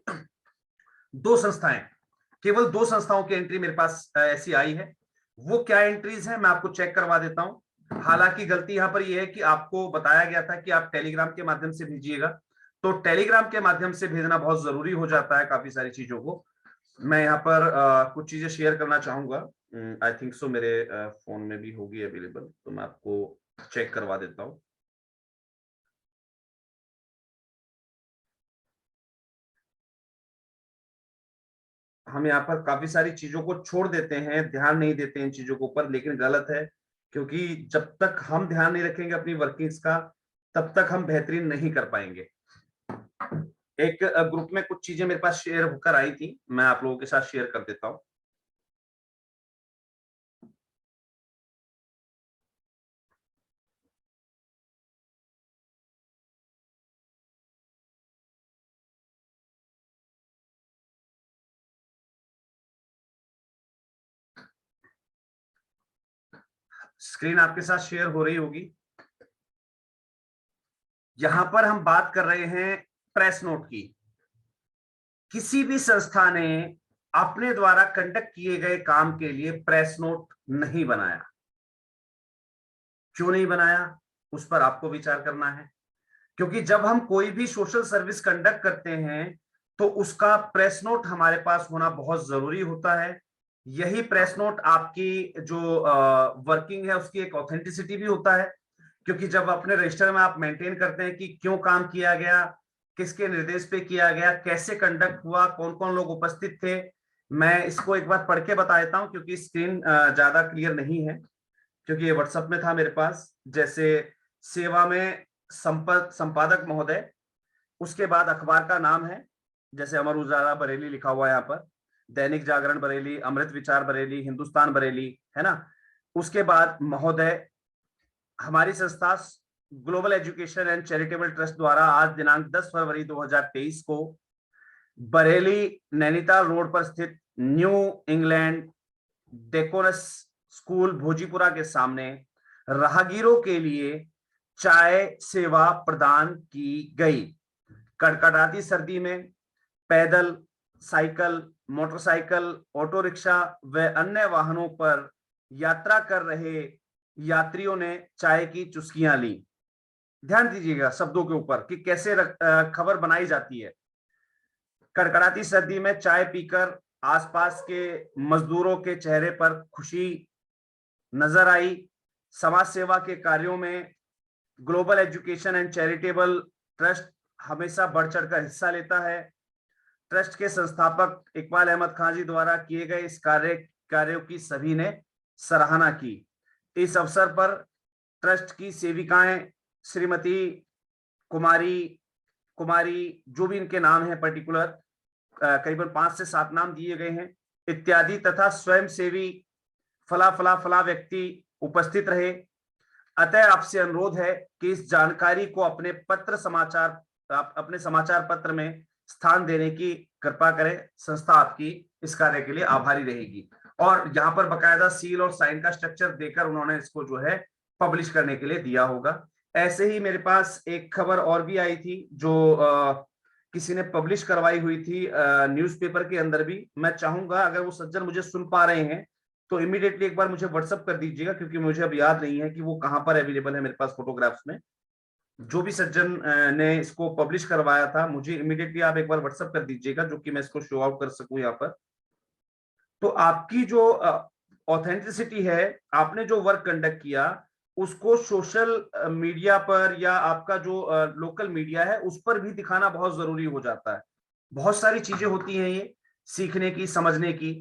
दो संस्थाएं, केवल दो संस्थाओं की एंट्री मेरे पास ऐसी आई है। वो क्या एंट्रीज है मैं आपको चेक करवा देता हूं। हालांकि गलती यहां पर यह है कि आपको बताया गया था कि आप टेलीग्राम के माध्यम से भेजिएगा, तो टेलीग्राम के माध्यम से भेजना बहुत जरूरी हो जाता है काफी सारी चीजों को। मैं यहाँ पर कुछ चीजें शेयर करना चाहूंगा। आई थिंक सो मेरे फोन में भी होगी अवेलेबल, तो मैं आपको चेक करवा देता हूँ। हम यहाँ पर काफी सारी चीजों को छोड़ देते हैं, ध्यान नहीं देते इन चीजों के ऊपर, लेकिन गलत है, क्योंकि जब तक हम ध्यान नहीं रखेंगे अपनी वर्किंग्स का तब तक हम बेहतरीन नहीं कर पाएंगे। एक ग्रुप में कुछ चीजें मेरे पास शेयर होकर आई थी, मैं आप लोगों के साथ शेयर कर देता हूँ। स्क्रीन आपके साथ शेयर हो रही होगी। यहां पर हम बात कर रहे हैं प्रेस नोट की। किसी भी संस्था ने अपने द्वारा कंडक्ट किए गए काम के लिए प्रेस नोट नहीं बनाया। क्यों नहीं बनाया, उस पर आपको विचार करना है, क्योंकि जब हम कोई भी सोशल सर्विस कंडक्ट करते हैं तो उसका प्रेस नोट हमारे पास होना बहुत जरूरी होता है। यही प्रेस नोट आपकी जो वर्किंग है उसकी एक ऑथेंटिसिटी भी होता है, क्योंकि जब अपने रजिस्टर में आप मेंटेन करते हैं कि क्यों काम किया गया, किसके निर्देश पे किया गया, कैसे कंडक्ट हुआ, कौन कौन लोग उपस्थित थे। मैं इसको एक बार पढ़ के बता देता हूं, क्योंकि स्क्रीन ज्यादा क्लियर नहीं है, क्योंकि ये व्हाट्सएप में था मेरे पास। जैसे सेवा में संपादक महोदय, उसके बाद अखबार का नाम है, जैसे अमर उजाला बरेली लिखा हुआ है यहाँ पर, दैनिक जागरण बरेली, अमृत विचार बरेली, हिंदुस्तान बरेली, है ना। उसके बाद महोदय, हमारी संस्था global education and charitable trust द्वारा आज दिनांक 10 फरवरी 2023 को बरेली नैनीताल रोड पर स्थित new England decorous school Bhojipura के सामने राहगीरों के लिए चाय सेवा प्रदान की गई। कड़कड़ाती सर्दी में पैदल, साइकिल, मोटरसाइकिल, ऑटो रिक्शा व अन्य वाहनों पर यात्रा कर रहे यात्रियों ने चाय की चुस्कियां ली। ध्यान दीजिएगा शब्दों के ऊपर कि कैसे खबर बनाई जाती है। कड़कड़ाती सर्दी में चाय पीकर आसपास के मजदूरों के चेहरे पर खुशी नजर आई। समाज सेवा के कार्यों में global education and charitable trust हमेशा बढ़ चढ़कर हिस्सा लेता है। ट्रस्ट के संस्थापक इकबाल अहमद खान जी द्वारा किए गए इस कार्यों की सभी ने सराहना की। इस अवसर पर ट्रस्ट की सेविकाएं श्रीमती कुमारी जो भी इनके नाम है पर्टिकुलर, करीबन 5 से 7 नाम दिए गए हैं इत्यादि, तथा स्वयंसेवी फला व्यक्ति उपस्थित रहे। अतः आपसे अनुरोध है कि इस जानकारी को अपने समाचार पत्र में स्थान देने की कृपा करें। संस्था आपकी इस कार्य के लिए आभारी रहेगी। और यहाँ पर बकायदा सील और साइन का स्ट्रक्चर देकर उन्होंने इसको जो है पब्लिश करने के लिए दिया होगा। ऐसे ही मेरे पास एक खबर और भी आई थी जो किसी ने पब्लिश करवाई हुई थी न्यूज़पेपर के अंदर भी। मैं चाहूंगा अगर वो सज्जन मुझे सुन पा रहे हैं तो इमीडिएटली एक बार मुझे व्हाट्सअप कर दीजिएगा, क्योंकि मुझे अब याद नहीं है कि वो कहां पर अवेलेबल है मेरे पास फोटोग्राफ्स में। जो भी सज्जन ने इसको पब्लिश करवाया था मुझे इमीडिएटली आप एक बार व्हाट्सअप कर दीजिएगा, जो कि मैं इसको शो आउट कर सकूं यहाँ पर। तो आपकी जो ऑथेंटिसिटी है, आपने जो वर्क कंडक्ट किया उसको सोशल मीडिया पर या आपका जो लोकल मीडिया है उस पर भी दिखाना बहुत जरूरी हो जाता है। बहुत सारी चीजें होती हैं ये सीखने की, समझने की।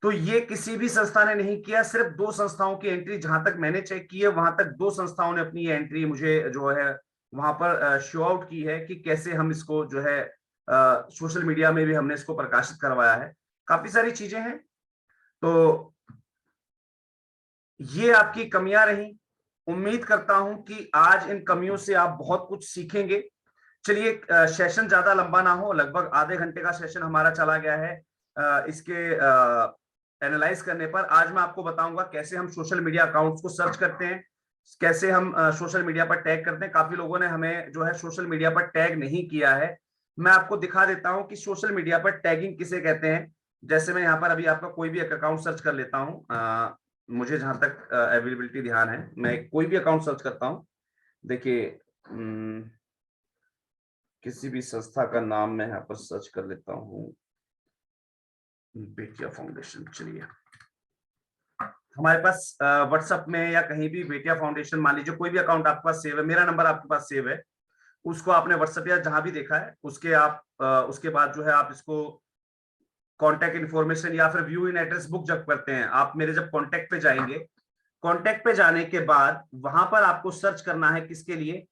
तो ये किसी भी संस्था ने नहीं किया, सिर्फ 2 संस्थाओं की एंट्री जहां तक मैंने चेक की है वहां तक 2 संस्थाओं ने अपनी एंट्री मुझे जो है वहां पर शो आउट की है कि कैसे हम इसको जो है सोशल मीडिया में भी हमने इसको प्रकाशित करवाया है। काफी सारी चीजें हैं। तो ये आपकी कमियां रही। उम्मीद करता हूं कि आज इन कमियों से आप बहुत कुछ सीखेंगे। चलिए सेशन ज्यादा लंबा ना हो, लगभग आधे घंटे का सेशन हमारा चला गया है इसके एनालाइज करने पर। आज मैं आपको बताऊंगा कैसे हम सोशल मीडिया अकाउंट्स को सर्च करते हैं, कैसे हम सोशल मीडिया पर टैग करते हैं। काफी लोगों ने हमें जो है सोशल मीडिया पर टैग नहीं किया है। मैं आपको दिखा देता हूं कि सोशल मीडिया पर टैगिंग किसे कहते हैं। जैसे मैं यहाँ पर अभी आपका कोई भी एक अकाउंट सर्च कर लेता हूँ। मुझे जहां तक अवेलेबिलिटी ध्यान है मैं कोई भी अकाउंट सर्च करता हूँ। देखिए किसी भी संस्था का नाम मैं यहाँ पर सर्च कर लेता हूँ, बेटिया फाउंडेशन। चलिए हमारे पास व्हाट्सएप में या कहीं भी बेटिया फाउंडेशन, मान लीजिए कोई भी अकाउंट आपके पास सेव है, मेरा नंबर आपके पास सेव है, उसको आपने व्हाट्सएप या जहां भी देखा है उसके बाद जो है आप इसको कॉन्टैक्ट इन्फॉर्मेशन या फिर व्यू इन एड्रेस बुक जब करते हैं आप, मेरे जब कॉन्टैक्ट पे जाएंगे, कॉन्टैक्ट पे जाने के बाद वहां पर आपको सर्च करना है किसके लिए।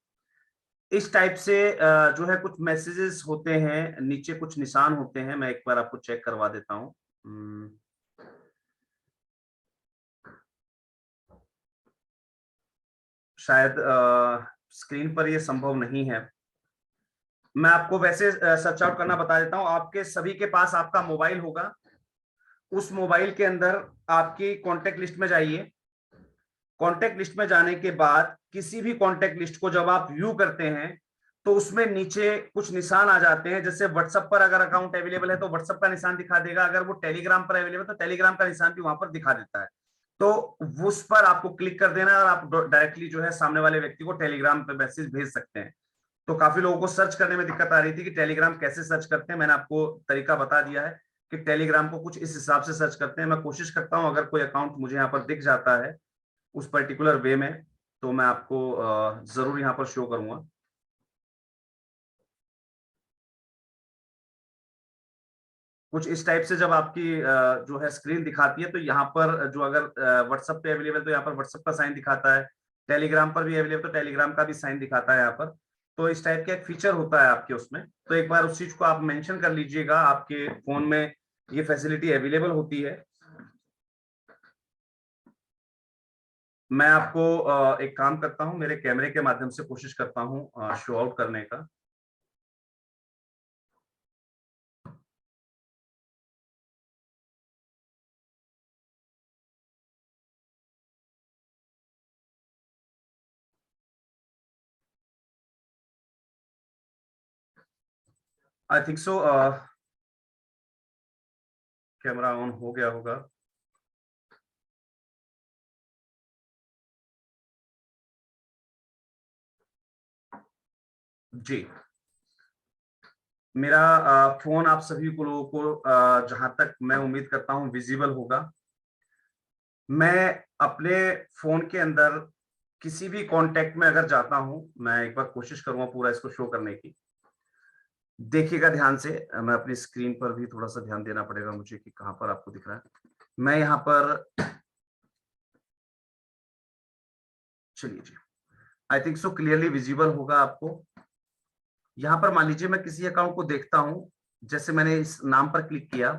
इस टाइप से जो है कुछ मैसेजेस होते हैं, नीचे कुछ निशान होते हैं। मैं एक बार आपको चेक करवा देता हूं। शायद स्क्रीन पर ये संभव नहीं है। मैं आपको वैसे सर्च आउट करना बता देता हूं। आपके सभी के पास आपका मोबाइल होगा, उस मोबाइल के अंदर आपकी कॉन्टेक्ट लिस्ट में जाइए। कॉन्टेक्ट लिस्ट में जाने के बाद किसी भी कॉन्टेक्ट लिस्ट को जब आप व्यू करते हैं तो उसमें नीचे कुछ निशान आ जाते हैं। जैसे व्हाट्सएप पर अगर अकाउंट अवेलेबल है तो व्हाट्सएप का निशान दिखा देगा, अगर वो टेलीग्राम पर अवेलेबल है तो टेलीग्राम का निशान भी वहां पर दिखा देता है। तो उस पर आपको क्लिक कर देना है और आप डायरेक्टली जो है सामने वाले व्यक्ति को टेलीग्राम पे मैसेज भेज सकते हैं। तो काफी लोगों को सर्च करने में दिक्कत आ रही थी कि टेलीग्राम कैसे सर्च करते हैं। मैंने आपको तरीका बता दिया है कि टेलीग्राम को कुछ इस हिसाब से सर्च करते हैं। मैं कोशिश करता हूं अगर कोई अकाउंट मुझे यहाँ पर दिख जाता है उस पर्टिकुलर वे में तो मैं आपको जरूर यहाँ पर शो करूंगा। कुछ इस टाइप से जब आपकी जो है स्क्रीन दिखाती है तो यहाँ पर जो अगर व्हाट्सएप पे अवेलेबल तो यहाँ पर व्हाट्सएप का साइन दिखाता है, टेलीग्राम पर भी अवेलेबल तो टेलीग्राम का भी साइन दिखाता है यहाँ पर। तो इस टाइप का एक फीचर होता है आपके उसमें, तो एक बार उस चीज को आप मेंशन कर लीजिएगा। आपके फोन में ये फैसिलिटी अवेलेबल होती है। मैं आपको एक काम करता हूं, मेरे कैमरे के माध्यम से कोशिश करता हूं शो आउट करने का। आई थिंक सो कैमरा ऑन हो गया होगा। जी, मेरा फोन आप सभी को लोगों को जहां तक मैं उम्मीद करता हूं विजिबल होगा। मैं अपने फोन के अंदर किसी भी कांटेक्ट में अगर जाता हूं, मैं एक बार कोशिश करूंगा पूरा इसको शो करने की। देखिएगा ध्यान से, मैं अपनी स्क्रीन पर भी थोड़ा सा ध्यान देना पड़ेगा मुझे कि कहां पर आपको दिख रहा है। मैं यहाँ पर, चलिए जी, I think so clearly visible होगा आपको। यहाँ पर मान लीजिए मैं किसी अकाउंट को देखता हूं, जैसे मैंने इस नाम पर क्लिक किया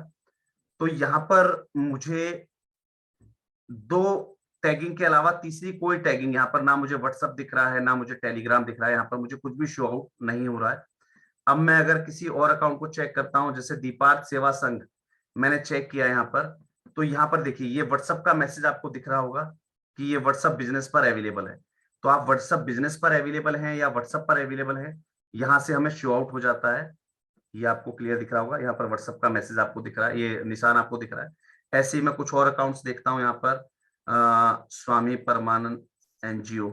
तो यहाँ पर मुझे दो टैगिंग के अलावा तीसरी कोई टैगिंग यहाँ पर ना मुझे व्हाट्सएप दिख रहा है, ना मुझे टेलीग्राम दिख रहा है। यहाँ पर मुझे कुछ भी शो आउट नहीं हो रहा है। अब मैं अगर किसी और अकाउंट को चेक करता हूं, जैसे दीपार्थ सेवा संघ, मैंने चेक किया यहाँ पर, तो यहाँ पर देखिए ये व्हाट्सएप का मैसेज आपको दिख रहा होगा कि ये व्हाट्सएप बिजनेस पर अवेलेबल है। तो आप व्हाट्सएप बिजनेस पर अवेलेबल हैं या व्हाट्सएप पर अवेलेबल है, यहाँ से हमें शो आउट हो जाता है। ये आपको क्लियर दिख रहा होगा, यहाँ पर व्हाट्सएप का मैसेज आपको दिख रहा है, ये निशान आपको दिख रहा है। ऐसे ही मैं कुछ और अकाउंट्स देखता हूँ यहाँ पर, स्वामी परमानंद एनजीओ,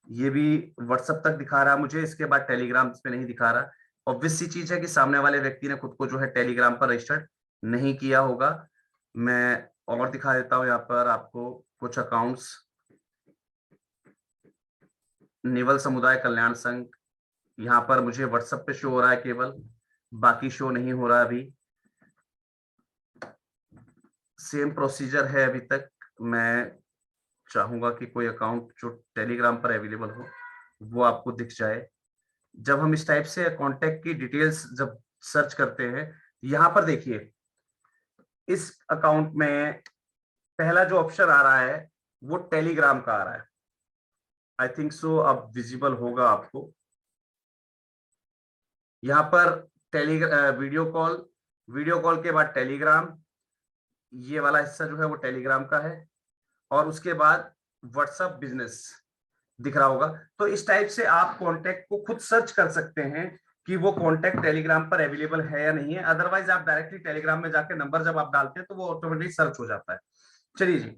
ये भी व्हाट्सएप तक दिखा रहा है मुझे, इसके बाद टेलीग्राम पे नहीं दिखा रहा। ऑब्वियस सी चीज है कि सामने वाले व्यक्ति ने खुद को जो है टेलीग्राम पर रजिस्टर्ड नहीं किया होगा। मैं और दिखा देता हूं यहाँ पर आपको कुछ अकाउंट्स। नेवल समुदाय कल्याण संघ, यहाँ पर मुझे व्हाट्सएप पे शो हो रहा है केवल, बाकी शो नहीं हो रहा अभी। सेम प्रोसीजर है अभी तक। मैं चाहूंगा कि कोई अकाउंट जो टेलीग्राम पर अवेलेबल हो वो आपको दिख जाए। जब हम इस टाइप से कांटेक्ट की डिटेल्स जब सर्च करते हैं, यहाँ पर देखिए इस अकाउंट में पहला जो ऑप्शन आ रहा है वो टेलीग्राम का आ रहा है। आई थिंक सो अब विजिबल होगा आपको। यहाँ पर वीडियो कॉल के बाद टेलीग्राम, ये वाला हिस्सा जो है वो टेलीग्राम का है, और उसके बाद व्हाट्सएप बिजनेस दिख रहा होगा। तो इस टाइप से आप कांटेक्ट को खुद सर्च कर सकते हैं कि वो कांटेक्ट टेलीग्राम पर अवेलेबल है या नहीं है। अदरवाइज आप डायरेक्टली टेलीग्राम में जाके नंबर जब आप डालते हैं तो वो ऑटोमेटिक सर्च हो जाता है। चलिए जी,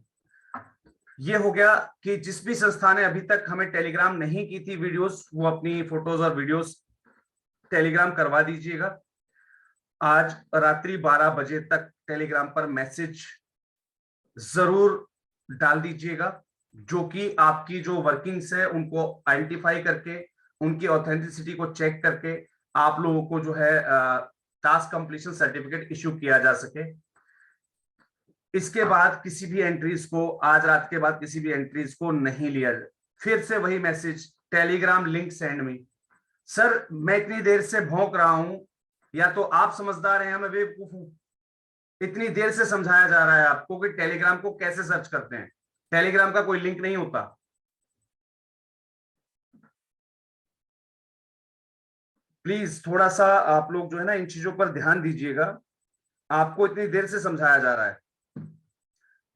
ये हो गया कि जिस भी संस्था ने अभी तक हमें टेलीग्राम नहीं की थी वीडियोस, वो अपनी फोटोज और वीडियोस टेलीग्राम करवा दीजिएगा। आज रात्रि 12 बजे तक टेलीग्राम पर मैसेज जरूर डाल दीजिएगा, जो कि आपकी जो वर्किंग्स है उनको आइडेंटिफाई करके, उनकी ऑथेंटिसिटी को चेक करके आप लोगों को जो है टास्क कंप्लीशन सर्टिफिकेट इश्यू किया जा सके। इसके बाद किसी भी एंट्रीज को, आज रात के बाद किसी भी एंट्रीज को नहीं लिया जाए। फिर से वही message, Telegram link send me. Sir मैं इतनी देर से भौंक रहा हूं, या तो आप समझदार हैं या मैं बेवकूफ हूं। इतनी देर से समझाया जा रहा है आपको कि टेलीग्राम को कैसे सर्च करते हैं। टेलीग्राम का कोई लिंक नहीं होता। प्लीज थोड़ा सा आप लोग जो है ना इन चीजों पर ध्यान दीजिएगा। आपको इतनी देर से समझाया जा रहा है।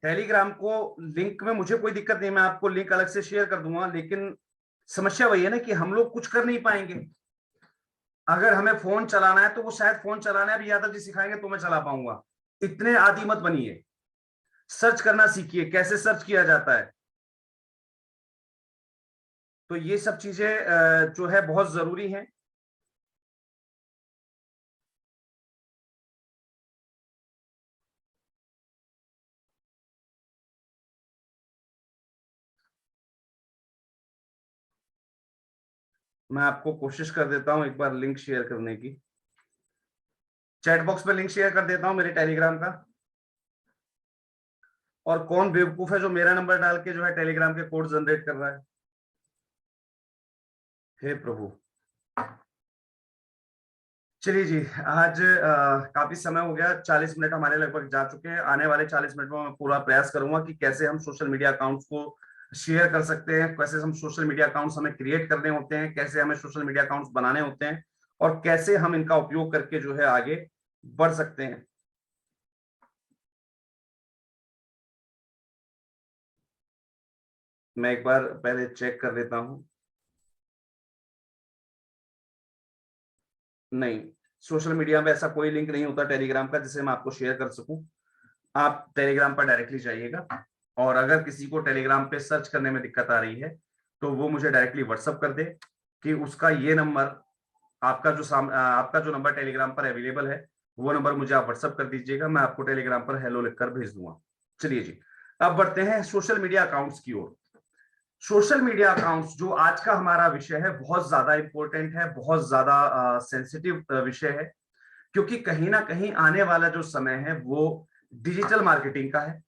टेलीग्राम को लिंक में मुझे कोई दिक्कत नहीं, मैं आपको लिंक अलग से शेयर कर दूंगा, लेकिन समस्या वही है ना कि हम लोग कुछ कर नहीं पाएंगे। अगर हमें फोन चलाना है तो वो शायद फोन चलाना है अभी यादव जी सिखाएंगे तो मैं चला पाऊंगा। इतने आदी मत बनिए, सर्च करना सीखिए, कैसे सर्च किया जाता है। तो ये सब चीजें जो है बहुत जरूरी हैं। मैं आपको कोशिश कर देता हूं एक बार लिंक शेयर करने की। चैट बॉक्स में लिंक शेयर कर देता हूं मेरे टेलीग्राम का। और कौन बेवकूफ है जो मेरा नंबर डाल के जो है टेलीग्राम के कोड जनरेट कर रहा है। हे प्रभु। चलिए जी, आज काफी समय हो गया, 40 मिनट हमारे लगभग जा चुके हैं। आने वाले 40 मिनट में मैं पूरा प्रयास करूंगा कि कैसे हम सोशल मीडिया अकाउंट्स को शेयर कर सकते हैं, कैसे हम सोशल मीडिया अकाउंट्स हमें क्रिएट करने होते हैं, कैसे हमें सोशल मीडिया अकाउंट्स बनाने होते हैं, और कैसे हम इनका उपयोग करके जो है आगे बढ़ सकते हैं। मैं एक बार पहले चेक कर लेता हूं। नहीं, सोशल मीडिया में ऐसा कोई लिंक नहीं होता टेलीग्राम का जिसे मैं आपको शेयर कर सकूं। आप टेलीग्राम पर डायरेक्टली जाइएगा, और अगर किसी को टेलीग्राम पे सर्च करने में दिक्कत आ रही है तो वो मुझे डायरेक्टली व्हाट्सअप कर दे कि उसका ये नंबर, आपका जो नंबर टेलीग्राम पर अवेलेबल है वो नंबर मुझे आप व्हाट्सअप कर दीजिएगा, मैं आपको टेलीग्राम पर हेलो लिखकर भेज दूंगा। चलिए जी, अब बढ़ते हैं सोशल मीडिया अकाउंट्स की ओर। सोशल मीडिया अकाउंट्स जो आज का हमारा विषय है, बहुत ज्यादा इंपॉर्टेंट है, बहुत ज्यादा सेंसिटिव विषय है, क्योंकि कहीं ना कहीं आने वाला जो समय है वो डिजिटल मार्केटिंग का है।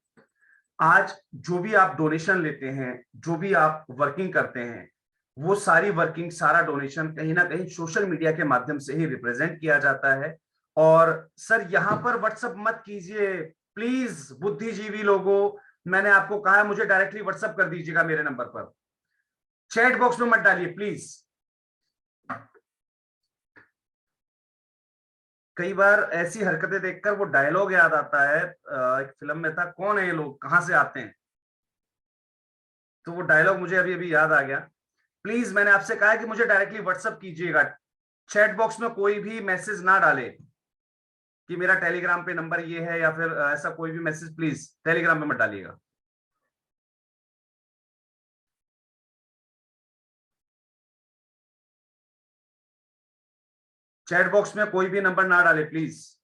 आज जो भी आप डोनेशन लेते हैं, जो भी आप वर्किंग करते हैं, वो सारी वर्किंग, सारा डोनेशन कहीं ना कहीं सोशल मीडिया के माध्यम से ही रिप्रेजेंट किया जाता है। और सर यहां पर व्हाट्सअप मत कीजिए प्लीज, बुद्धिजीवी लोगों, मैंने आपको कहा है मुझे डायरेक्टली व्हाट्सअप कर दीजिएगा मेरे नंबर पर, चैट बॉक्स में मत डालिए प्लीज। कई बार ऐसी हरकतें देखकर वो डायलॉग याद आता है, एक फिल्म में था, कौन है ये लोग, कहां से आते हैं, तो वो डायलॉग मुझे अभी अभी याद आ गया। प्लीज मैंने आपसे कहा है कि मुझे डायरेक्टली व्हाट्सअप कीजिएगा, चैट बॉक्स में कोई भी मैसेज ना डाले कि मेरा टेलीग्राम पे नंबर ये है, या फिर ऐसा कोई भी मैसेज प्लीज टेलीग्राम पे मत डालिएगा। चैट बॉक्स में कोई भी नंबर ना डाले प्लीज,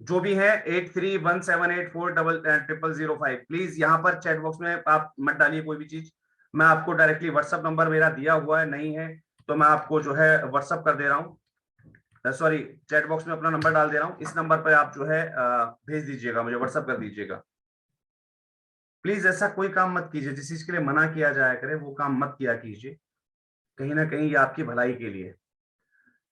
जो भी है 8317840005, प्लीज यहाँ पर चैट बॉक्स में आप मत डालिए कोई भी चीज। मैं आपको डायरेक्टली व्हाट्सअप नंबर मेरा दिया हुआ है, नहीं है तो मैं आपको जो है व्हाट्सअप कर दे रहा हूँ, सॉरी चैट बॉक्स में अपना नंबर डाल दे रहा हूँ, इस नंबर पर आप जो है भेज दीजिएगा, मुझे व्हाट्सअप कर दीजिएगा। प्लीज ऐसा कोई काम मत कीजिए, जिस चीज के लिए मना किया जाया करे वो काम मत किया कीजिए, कहीं ना कहीं ये आपकी भलाई के लिए।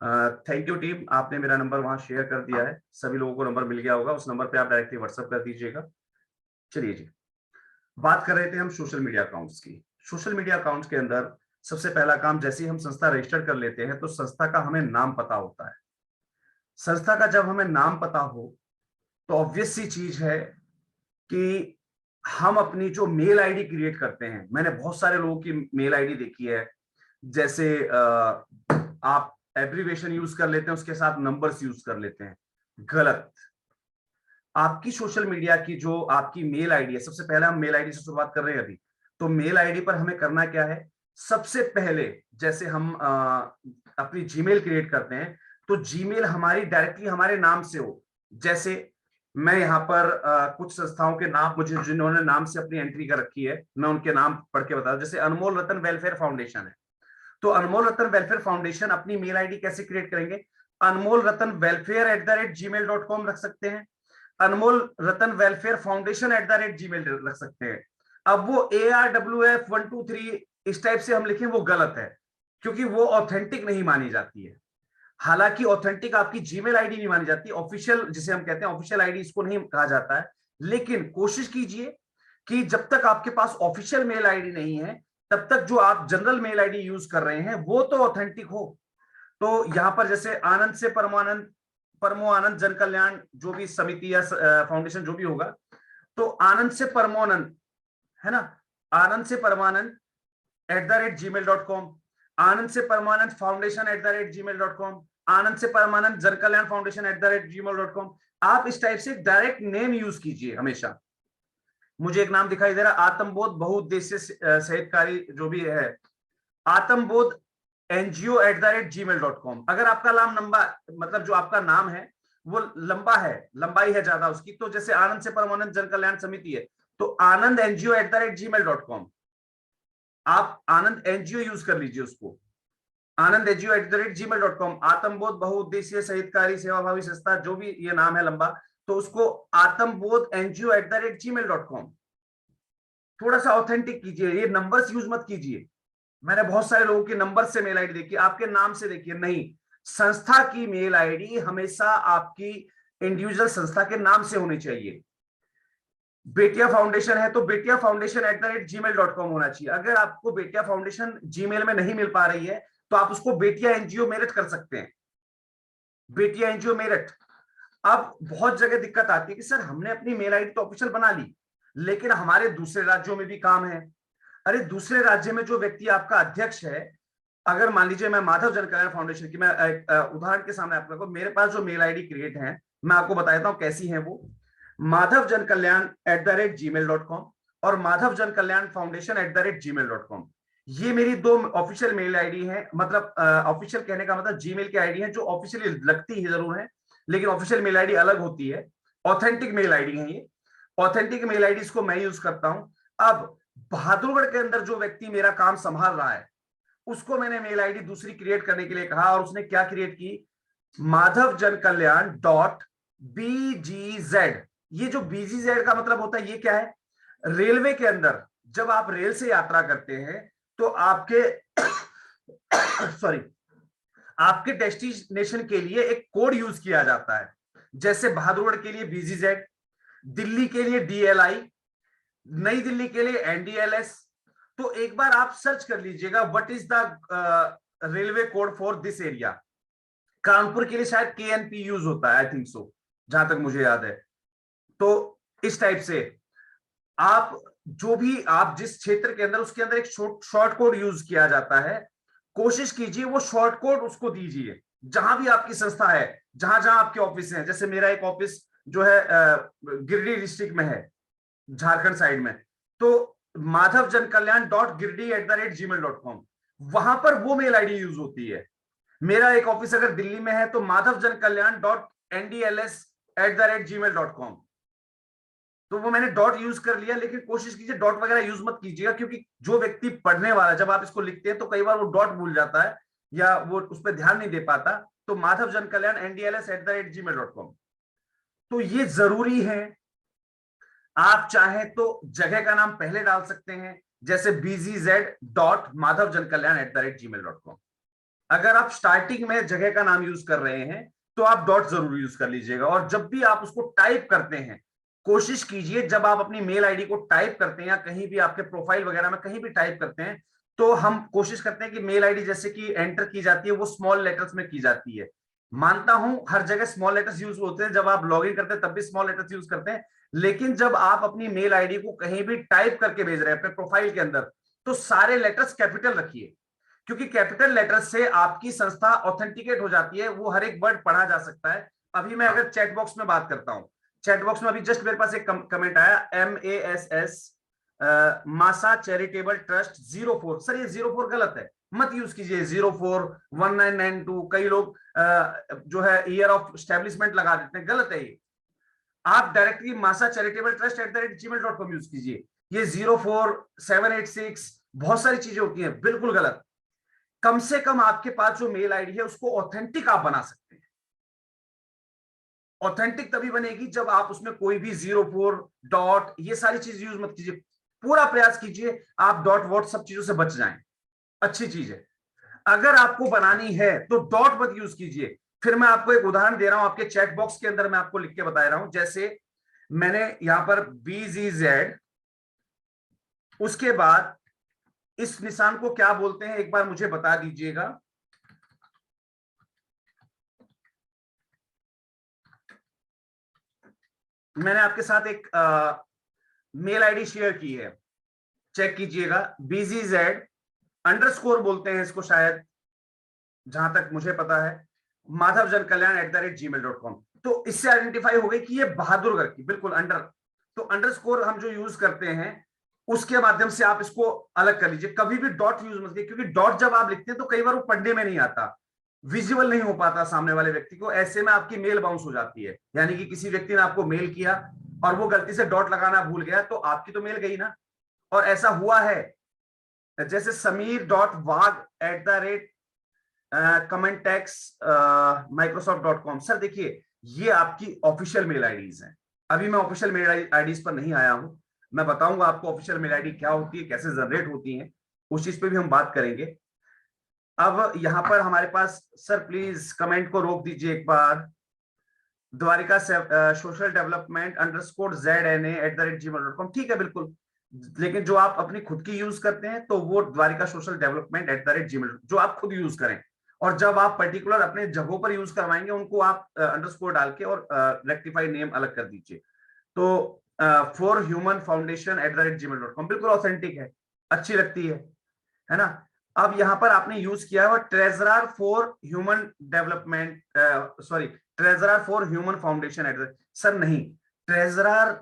थैंक यू टीम, आपने मेरा नंबर वहां शेयर कर दिया है, सभी लोगों को नंबर मिल गया होगा, उस नंबर पे आप डायरेक्टली व्हाट्सअप कर दीजिएगा। चलिए जी, बात कर रहे थे हम सोशल मीडिया अकाउंट्स की। सोशल मीडिया अकाउंट्स के अंदर सबसे पहला काम, जैसे ही हम संस्था रजिस्टर कर लेते हैं तो संस्था का हमें नाम पता होता है। संस्था का जब हमें नाम पता हो तो ऑब्वियस सी चीज है कि हम अपनी जो मेल आईडी क्रिएट करते हैं, मैंने बहुत सारे लोगों की मेल आईडी देखी है, जैसे आप एब्रीवेशन यूज कर लेते हैं, उसके साथ नंबर्स यूज कर लेते हैं, गलत। आपकी सोशल मीडिया की जो आपकी मेल आईडी है, सबसे पहले हम मेल आईडी से शुरुआत कर रहे हैं अभी, तो मेल आईडी पर हमें करना क्या है, सबसे पहले जैसे हम अपनी जीमेल क्रिएट करते हैं तो जीमेल हमारी डायरेक्टली हमारे नाम से हो। जैसे मैं यहाँ पर कुछ संस्थाओं के नाम, मुझे जिन्होंने नाम से अपनी एंट्री कर रखी है, मैं उनके नाम पढ़ के बता दूं। जैसे अनमोल रतन वेलफेयर फाउंडेशन है, तो अनमोल रतन वेलफेयर फाउंडेशन अपनी मेल आईडी कैसे क्रिएट करेंगे, अनमोल रतन वेलफेयर @gmail.com रख सकते हैं, अनमोल रतन वेलफेयर फाउंडेशन @gmail रख सकते हैं। अब वो ARWF123 इस टाइप से हम लिखें वो गलत है, क्योंकि वो ऑथेंटिक नहीं मानी जाती है। हालांकि ऑथेंटिक आपकी जीमेल आईडी नहीं मानी जाती, ऑफिशियल जिसे हम कहते हैं ऑफिशियल आईडी इसको नहीं कहा जाता है, लेकिन कोशिश कीजिए कि जब तक आपके पास ऑफिशियल मेल आईडी नहीं है तब तक जो आप जनरल मेल आईडी यूज कर रहे हैं वो तो ऑथेंटिक हो। तो यहां पर जैसे आनंद से परमानंद, परमो आनंद जन कल्याण जो भी समिति या फाउंडेशन जो भी होगा, तो आनंद से परमोनंद है ना, आनंद से परमानंद @gmail.com, आनंद से परमानंद फाउंडेशन @gmail.com, आनंद से परमानंद जन कल्याण फाउंडेशन @gmail.com। आप इस टाइप से डायरेक्ट नेम यूज कीजिए हमेशा। मुझे एक नाम दिखाई दे रहा, आत्मबोध बहुउद्देश्य साहित्यकारी जो भी है, आत्मबोध NGO@gmail.com। अगर आपका नाम लंबा, मतलब जो आपका नाम है वो लंबा है, लंबाई है ज्यादा उसकी, तो जैसे आनंद से परमानंद जन कल्याण समिति है तो आनंद NGO@gmail.com, आप आनंद NGO यूज कर लीजिए उसको, आनंद NGO@gmail.com। आत्मबोध बहुउद्देशीय सहितकारी सेवाभावी संस्था जो भी ये नाम है लंबा, तो उसको आत्मबोध NGO@gmail.com। थोड़ा सा ऑथेंटिक कीजिए, ये नंबर्स यूज मत कीजिए। मैंने बहुत सारे लोगों के नंबर से मेल आईडी देखी, आपके नाम से देखिए, नहीं, संस्था की मेल आईडी हमेशा आपकी इंडिविजुअल संस्था के नाम से होनी चाहिए। बेटिया फाउंडेशन है तो बेटिया फाउंडेशन @gmail.com होना चाहिए। अगर आपको बेटिया फाउंडेशन जीमेल में नहीं मिल पा रही है तो आप उसको बेटिया एनजीओ मेरठ कर सकते हैं, बेटिया एनजीओ मेरठ। अब बहुत जगह दिक्कत आती है कि सर हमने अपनी मेल आईडी तो ऑफिशियल बना ली, लेकिन हमारे दूसरे राज्यों में भी काम है। अरे दूसरे राज्य में जो व्यक्ति आपका अध्यक्ष है, अगर मान लीजिए मैं माधव जन कल्याण फाउंडेशन की, मैं उदाहरण के सामने आपको, मेरे पास जो मेल आईडी क्रिएट है मैं आपको बताता हूं कैसी है वो, माधव जन कल्याण @gmail.com और माधव जन कल्याण फाउंडेशन @gmail.com। ये मेरी दो ऑफिशियल मेल आईडी है, मतलब ऑफिशियल कहने का मतलब जीमेल की आईडी है जो ऑफिशियली लगती है जरूर है, लेकिन ऑफिशियल मेल आईडी अलग होती है, ऑथेंटिक मेल आईडी है ये। ऑथेंटिक मेल आईडी को मैं यूज करता हूं। अब बहादुरगढ़ के अंदर जो व्यक्ति मेरा काम संभाल रहा है उसको मैंने मेल आईडी दूसरी क्रिएट करने के लिए कहा, और उसने क्या क्रिएट की, माधव जन कल्याण .bgz। ये जो BGZ का मतलब होता है ये क्या है, रेलवे के अंदर जब आप रेल से यात्रा करते हैं तो आपके सॉरी आपके डेस्टिनेशन के लिए एक कोड यूज किया जाता है, जैसे बहादुरगढ़ के लिए BGZ, दिल्ली के लिए DLI, नई दिल्ली के लिए NDLS। तो एक बार आप सर्च कर लीजिएगा what is the railway code for this area. Kanpur के लिए शायद KNP यूज होता है, आई थिंक सो, जहां तक मुझे याद है। तो इस टाइप से आप जो भी आप जिस क्षेत्र के अंदर, उसके अंदर एक शॉर्ट कोड यूज किया जाता है, कोशिश कीजिए वो शॉर्ट कोड उसको दीजिए जहां भी आपकी संस्था है, जहां जहां आपके ऑफिस हैं। जैसे मेरा एक ऑफिस जो है गिरिडीह डिस्ट्रिक्ट में है, झारखंड साइड में, तो माधव जन कल्याण .girdih@gmail.com, वहां पर वो मेल आईडी यूज होती है। मेरा एक ऑफिस अगर दिल्ली में है तो माधव जन कल्याण .ndls@gmail.com, तो वो मैंने डॉट यूज कर लिया। लेकिन कोशिश कीजिए डॉट वगैरह यूज मत कीजिएगा, क्योंकि जो व्यक्ति पढ़ने वाला, जब आप इसको लिखते हैं तो कई बार वो डॉट भूल जाता है या वो उस पर ध्यान नहीं दे पाता। तो माधव जन कल्याण ndls@gmail.com, तो ये जरूरी है। आप चाहें तो जगह का नाम पहले डाल सकते हैं, जैसे bgz.madhavjankalyan@gmail.com। अगर आप स्टार्टिंग में जगह का नाम यूज कर रहे हैं तो आप डॉट जरूर यूज कर लीजिएगा। और जब भी आप उसको टाइप करते हैं, कोशिश कीजिए जब आप अपनी मेल आईडी को टाइप करते हैं या कहीं भी आपके प्रोफाइल वगैरह में कहीं भी टाइप करते हैं, तो हम कोशिश करते हैं कि मेल आईडी जैसे कि एंटर की जाती है वो स्मॉल लेटर्स में की जाती है। मानता हूं हर जगह स्मॉल लेटर्स यूज होते हैं, जब आप लॉग इन करते हैं तब भी स्मॉल लेटर्स यूज करते हैं, लेकिन जब आप अपनी मेल आईडी को कहीं भी टाइप करके भेज रहे हैं अपने प्रोफाइल के अंदर, तो सारे लेटर्स कैपिटल रखिए, क्योंकि कैपिटल लेटर से आपकी संस्था ऑथेंटिकेट हो जाती है, वो हर एक वर्ड पढ़ा जा सकता है। अभी मैं अगर चैट बॉक्स में बात करता हूं, चैट बॉक्स में अभी जस्ट मेरे पास एक कमेंट आया, MASS मासा चैरिटेबल ट्रस्ट 04। सर ये 04 गलत है, मत यूज कीजिए 041992। कई लोग जो है ईयर ऑफ स्टैब्लिशमेंट लगा देते हैं, गलत है ये। आप डायरेक्टली मासा चैरिटेबल ट्रस्ट @gmail.com यूज कीजिए। ये 04786 बहुत सारी चीजें होती हैं, बिल्कुल गलत। कम से कम आपके पास जो मेल आईडी है उसको ऑथेंटिक आप बना सकते हैं। ऑथेंटिक तभी बनेगी जब आप उसमें कोई भी 04 डॉट ये सारी चीज यूज मत कीजिए। पूरा प्रयास कीजिए आप डॉट वॉट सब चीजों से बच जाएं, अच्छी चीज है। अगर आपको बनानी है तो डॉट मत यूज कीजिए। फिर मैं आपको एक उदाहरण दे रहा हूं, आपके चैट बॉक्स के अंदर मैं आपको लिख के बता रहा हूं। जैसे मैंने यहां पर BGZ, उसके बाद इस निशान को क्या बोलते हैं एक बार मुझे बता दीजिएगा। मैंने आपके साथ एक मेल आईडी शेयर की है, चेक कीजिएगा। BGZ_ बोलते हैं इसको शायद, जहां तक मुझे पता है, माधव जन कल्याण @gmail.com। तो इससे आइडेंटिफाई हो गई कि ये बहादुरगढ़ की, बिल्कुल अंडर। तो अंडरस्कोर हम जो यूज करते हैं उसके माध्यम से आप इसको अलग कर लीजिए। कभी भी डॉट यूज मत कीजिए, क्योंकि डॉट जब आप लिखते हैं तो कई बार वो पढ़ने में नहीं आता, विजिबल नहीं हो पाता सामने वाले व्यक्ति को। ऐसे में आपकी मेल बाउंस हो जाती है, यानी कि किसी व्यक्ति ने आपको मेल किया और वो गलती से डॉट लगाना भूल गया तो आपकी तो मेल गई ना। और ऐसा हुआ है, जैसे samir.wag@commentex-microsoft.com। सर देखिए ये आपकी ऑफिशियल मेल आईडीज हैं। अभी मैं ऑफिशियल मेल आईडीज पर नहीं आया हूं, मैं बताऊंगा आपको ऑफिशियल मेल आईडी क्या होती है, कैसे जनरेट होती है, उस चीज पे भी हम बात करेंगे। अब यहां पर हमारे पास, सर प्लीज कमेंट को रोक दीजिए एक बार। द्वारिका सोशल डेवलपमेंट _ZNA@gmail.com, ठीक है बिल्कुल। लेकिन जो आप अपनी खुद की यूज करते हैं तो वो द्वारिका सोशल डेवलपमेंट @gmail, जो आप खुद यूज करें। और जब आप पर्टिकुलर अपने जगहों पर यूज करवाएंगे उनको आप अंडरस्कोर डाल के और रेक्टिफाई नेम अलग कर दीजिए। तो फॉर ह्यूमन फाउंडेशन @gmail.com बिल्कुल ऑथेंटिक है, अच्छी लगती है ना। अब यहां पर आपने यूज किया है treasurer for human development, sorry, treasurer for human foundation. Sir नहीं, ट्रेजरर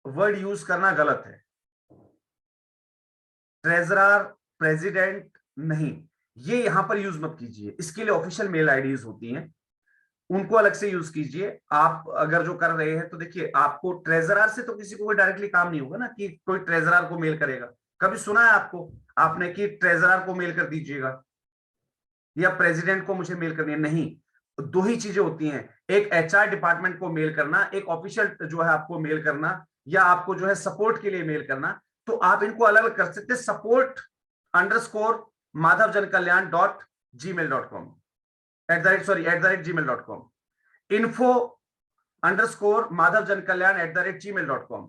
वर्ड यूज करना गलत है। ट्रेजरर, प्रेसिडेंट नहीं, ये यहां पर यूज मत कीजिए। इसके लिए ऑफिशियल मेल आईडीज होती हैं, उनको अलग से यूज कीजिए। आप अगर जो कर रहे हैं तो देखिए, आपको ट्रेजरर से तो किसी को कोई डायरेक्टली काम नहीं होगा ना कि कोई ट्रेजरर को मेल करेगा। कभी सुना है आपको आपने कि ट्रेजरर को मेल कर दीजिएगा या प्रेसिडेंट को मुझे मेल करनी है? नहीं, दो ही चीजें होती हैं, एक एचआर डिपार्टमेंट को मेल करना, एक ऑफिशियल जो है आपको मेल करना, या आपको जो है सपोर्ट के लिए मेल करना। तो आप इनको अलग अलग कर सकते हैं। सपोर्ट _ माधव जन कल्याण .gmail.com, @gmail.com, info _ Madhav Jan कल्याण @gmail.com।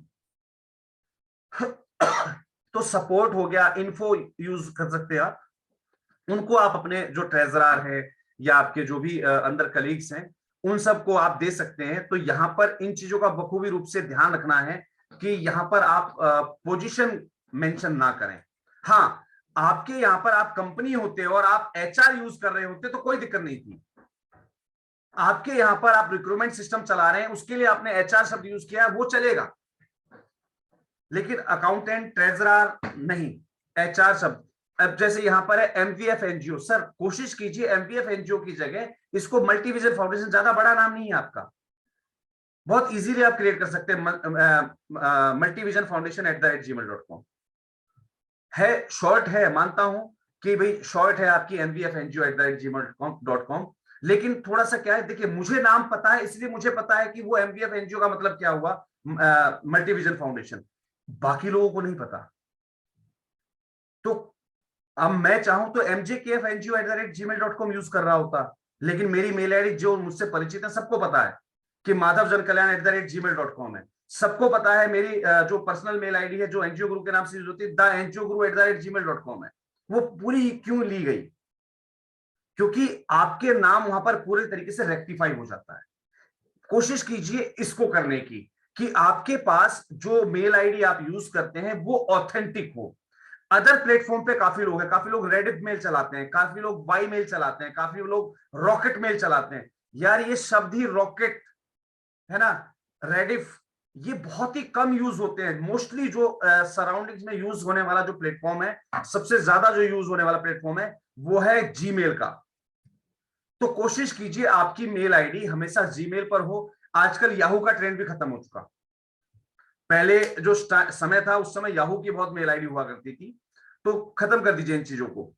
तो सपोर्ट हो गया, इन्फो यूज कर सकते हैं आप। उनको आप अपने जो ट्रेजरर है या आपके जो भी अंदर कलीग्स हैं उन सबको आप दे सकते हैं। तो यहां पर इन चीजों का बखूबी रूप से ध्यान रखना है कि यहां पर आप पोजीशन मेंशन ना करें। हाँ, आपके यहां पर आप कंपनी होते और आप एचआर यूज कर रहे होते तो कोई दिक्कत नहीं थी। आपके यहां पर आप रिक्रूटमेंट सिस्टम चला रहे हैं, उसके लिए आपने एचआर शब्द यूज किया है, वो चलेगा। लेकिन अकाउंटेंट, ट्रेजरर नहीं, एचआर शब्द। अब जैसे यहां पर है एमवीएफ एनजीओ, सर कोशिश कीजिए एमवीएफ एनजीओ की जगह इसको मल्टीविजन फाउंडेशन, ज्यादा बड़ा नाम नहीं है आपका, बहुत इजीली आप क्रिएट कर सकते हैं मल्टीविजन फाउंडेशन @gmail.com। है शॉर्ट है, मानता हूं कि भाई शॉर्ट है आपकी एमवीएफ एनजीओ @gmail.com। लेकिन थोड़ा सा क्या है, देखिए मुझे नाम पता है इसलिए मुझे पता है कि वो एमवीएफ एनजीओ का मतलब क्या हुआ, मल्टीविजन फाउंडेशन। बाकी लोगों को नहीं पता। तो अब मैं चाहूं तो mjkfngo@gmail.com यूज कर रहा होता, लेकिन मेरी मेल आईडी जो मुझसे परिचित है सबको पता है कि माधव जन कल्याण @gmail.com है। सबको पता है मेरी जो पर्सनल मेल आईडी है जो एनजीओ गुरु के नाम से यूज होती है, @gmail.com है। वो पूरी क्यों ली गई? क्योंकि आपके नाम वहां पर पूरे तरीके से रेक्टिफाई हो जाता है। कोशिश कीजिए इसको करने की कि आपके पास जो मेल आईडी आप यूज करते हैं वो ऑथेंटिक हो। अदर प्लेटफॉर्म पे काफी लोग हैं, काफी लोग रेडिट मेल चलाते हैं, काफी लोग वाई मेल चलाते हैं, काफी लोग रॉकेट मेल चलाते हैं। यार ये शब्द ही रॉकेट है ना, रेडिफ, ये बहुत ही कम यूज होते हैं। मोस्टली जो सराउंडिंग्स में यूज होने वाला जो प्लेटफॉर्म है, सबसे ज्यादा जो यूज होने वाला प्लेटफॉर्म है वो है जीमेल का। तो कोशिश कीजिए आपकी मेल आईडी हमेशा जीमेल पर हो। आजकल याहू का ट्रेंड भी खत्म हो चुका। पहले जो समय था उस समय याहू की बहुत मेल आईडी हुआ करती थी, तो खत्म कर दीजिए इन चीजों को।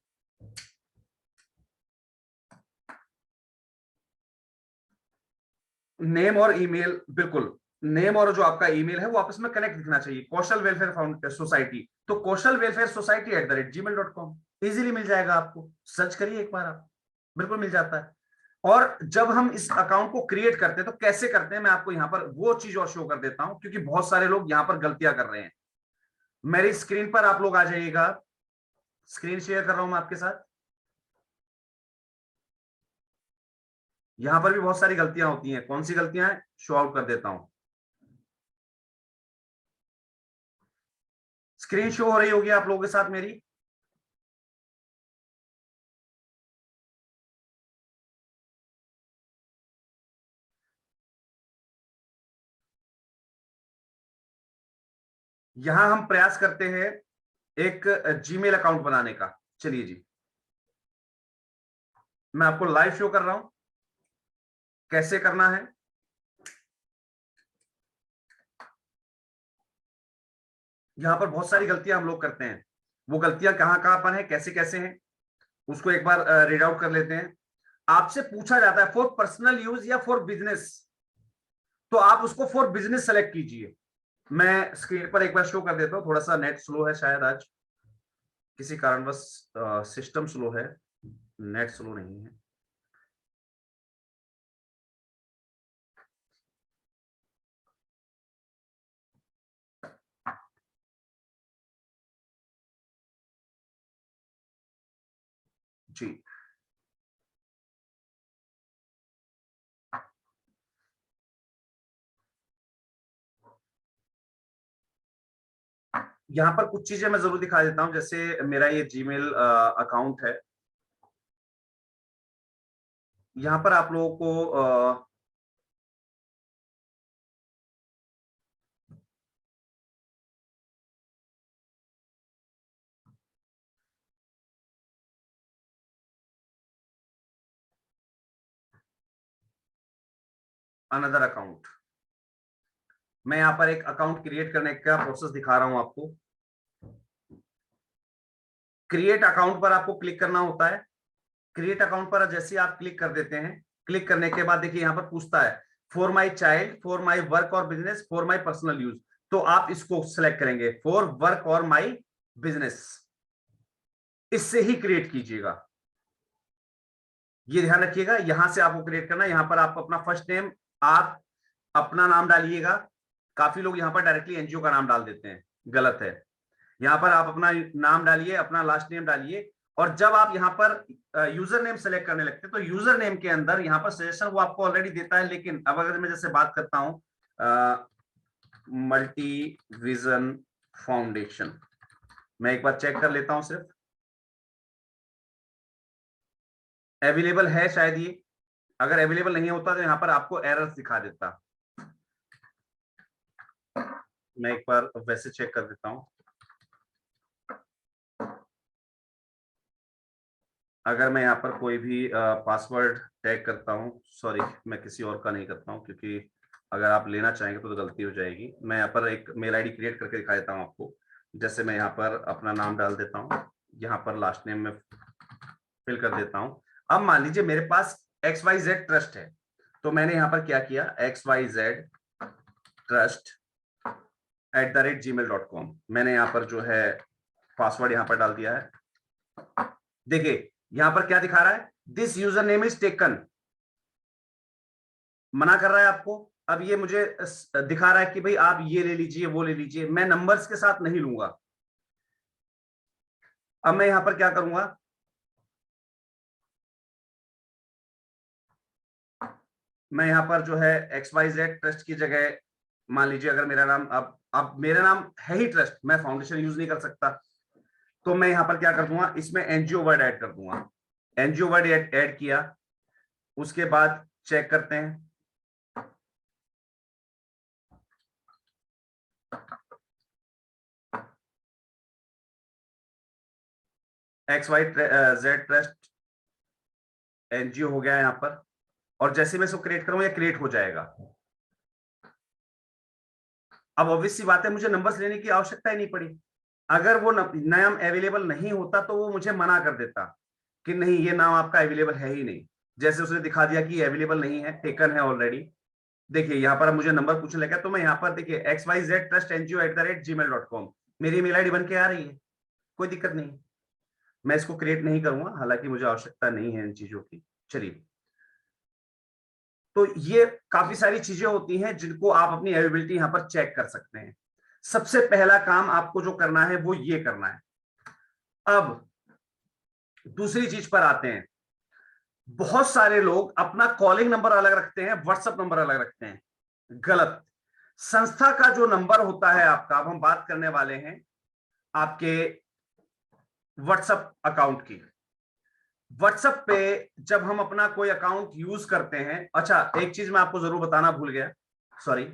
नेम और ईमेल, बिल्कुल नेम और जो आपका ईमेल है वो आपस में कनेक्ट दिखना चाहिए। कौशल वेलफेयर सोसाइटी, तो कौशल वेलफेयर सोसाइटी @gmail.com इजीली मिल जाएगा आपको, सर्च करिए एक बार आप, बिल्कुल मिल जाता है। और जब हम इस अकाउंट को क्रिएट करते हैं तो कैसे करते हैं, मैं आपको यहां पर वो चीज और शो कर देता हूं, क्योंकि बहुत सारे लोग यहां पर गलतियां कर रहे हैं। मेरी स्क्रीन पर आप लोग आ जाइएगा, स्क्रीन शेयर कर रहा हूं मैं आपके साथ। यहां पर भी बहुत सारी गलतियां होती हैं, कौन सी गलतियां हैं शो आउट कर देता हूं। स्क्रीन शो हो रही होगी आप लोगों के साथ मेरी। यहां हम प्रयास करते हैं एक जीमेल अकाउंट बनाने का। चलिए जी, मैं आपको लाइव शो कर रहा हूं कैसे करना है। यहां पर बहुत सारी गलतियां हम लोग करते हैं, वो गलतियां कहां कहां पर हैं, कैसे कैसे हैं, उसको एक बार रीड आउट कर लेते हैं। आपसे पूछा जाता है फॉर पर्सनल यूज या फॉर बिजनेस, तो आप उसको फॉर बिजनेस सेलेक्ट कीजिए। मैं स्क्रीन पर एक बार शो कर देता हूं, थोड़ा सा नेट स्लो है शायद आज, किसी कारणवश सिस्टम स्लो है, नेट स्लो नहीं है। जी। यहाँ पर कुछ चीजें मैं जरूर दिखा देता हूं, जैसे मेरा ये जीमेल अकाउंट है। यहाँ पर आप लोगों को अनदर अकाउंट, मैं यहाँ पर एक अकाउंट क्रिएट करने का प्रोसेस दिखा रहा हूं आपको। क्रिएट अकाउंट पर आपको क्लिक करना होता है। क्रिएट अकाउंट पर जैसे आप क्लिक कर देते हैं, क्लिक करने के बाद देखिए यहाँ पर पूछता है for my child, for my work और business, for my personal use. तो आप इसको सिलेक्ट करेंगे फॉर वर्क और माई बिजनेस, इससे ही क्रिएट कीजिएगा। ये ध्यान रखिएगा, यहां से आपको क्रिएट करना है। यहां पर आप अपना फर्स्ट नेम, आप अपना नाम डालिएगा। काफी लोग यहां पर डायरेक्टली एनजीओ का नाम डाल देते हैं, गलत है। यहां पर आप अपना नाम डालिए, अपना लास्ट नेम डालिए, और जब आप यहां पर यूजर नेम सेलेक्ट करने लगते हैं तो यूजर नेम के अंदर यहां पर सजेशन वो आपको ऑलरेडी देता है। लेकिन अब अगर मैं जैसे बात करता हूं मल्टी विजन फाउंडेशन, मैं एक बार चेक कर लेता हूं सिर्फ अवेलेबल है शायद ये। अगर अवेलेबल नहीं होता तो यहां पर आपको एरर्स दिखा देता। मैं एक बार वैसे चेक कर देता हूं। अगर मैं यहाँ पर कोई भी पासवर्ड टैग करता हूँ, सॉरी मैं किसी और का नहीं करता हूँ, क्योंकि अगर आप लेना चाहेंगे तो गलती हो जाएगी। मैं यहाँ पर एक मेल आईडी क्रिएट करके दिखा देता हूँ आपको। जैसे मैं यहाँ पर अपना नाम डाल देता हूँ, यहाँ पर लास्ट नेम में फिल कर देता हूँ। अब मान लीजिए मेरे पास XYZ ट्रस्ट है, तो मैंने यहाँ पर क्या किया, XYZ trust@gmail.com, मैंने यहाँ पर जो है पासवर्ड यहाँ पर डाल दिया है। देखिए यहां पर क्या दिखा रहा है, this user name is taken, मना कर रहा है आपको। अब ये मुझे दिखा रहा है कि भाई आप ये ले लीजिए, वो ले लीजिए, मैं नंबर्स के साथ नहीं लूंगा। अब मैं यहां पर क्या करूंगा, मैं यहां पर जो है XYZ ट्रस्ट की जगह, मान लीजिए अगर मेरा नाम, अब मेरा नाम है ही ट्रस्ट, मैं फाउंडेशन यूज नहीं कर सकता, तो मैं यहां पर क्या कर दूंगा, इसमें एनजीओ वर्ड ऐड कर दूंगा। एनजीओ वर्ड ऐड किया, उसके बाद चेक करते हैं। XYZ ट्रस्ट एनजीओ हो गया यहां पर, और जैसे मैं इसको क्रिएट करूंगा ये क्रिएट हो जाएगा। अब ऑब्वियस सी बात है, मुझे नंबर्स लेने की आवश्यकता ही नहीं पड़ी। अगर वो नाम अवेलेबल नहीं होता तो वो मुझे मना कर देता कि नहीं ये नाम आपका अवेलेबल है ही नहीं। जैसे उसने दिखा दिया कि अवेलेबल नहीं है, टेकन है ऑलरेडी। देखिए यहाँ पर मुझे नंबर पूछने लगा, तो मैं यहाँ पर देखिए XYZ trustNGO@gmail.com, मेरी मेल आईडी बन के आ रही है, कोई दिक्कत नहीं। मैं इसको क्रिएट नहीं करूंगा, हालांकि मुझे आवश्यकता नहीं है इन चीजों की। चलिए, तो ये काफी सारी चीजें होती हैं जिनको आप अपनी अवेलेबिलिटी यहां पर चेक कर सकते हैं। सबसे पहला काम आपको जो करना है वो ये करना है। अब दूसरी चीज पर आते हैं। बहुत सारे लोग अपना कॉलिंग नंबर अलग रखते हैं, व्हाट्सएप नंबर अलग रखते हैं, गलत। संस्था का जो नंबर होता है आपका, अब हम बात करने वाले हैं आपके व्हाट्सएप अकाउंट की। व्हाट्सएप पे जब हम अपना कोई अकाउंट यूज करते हैं, अच्छा एक चीज मैं आपको जरूर बताना भूल गया, सॉरी,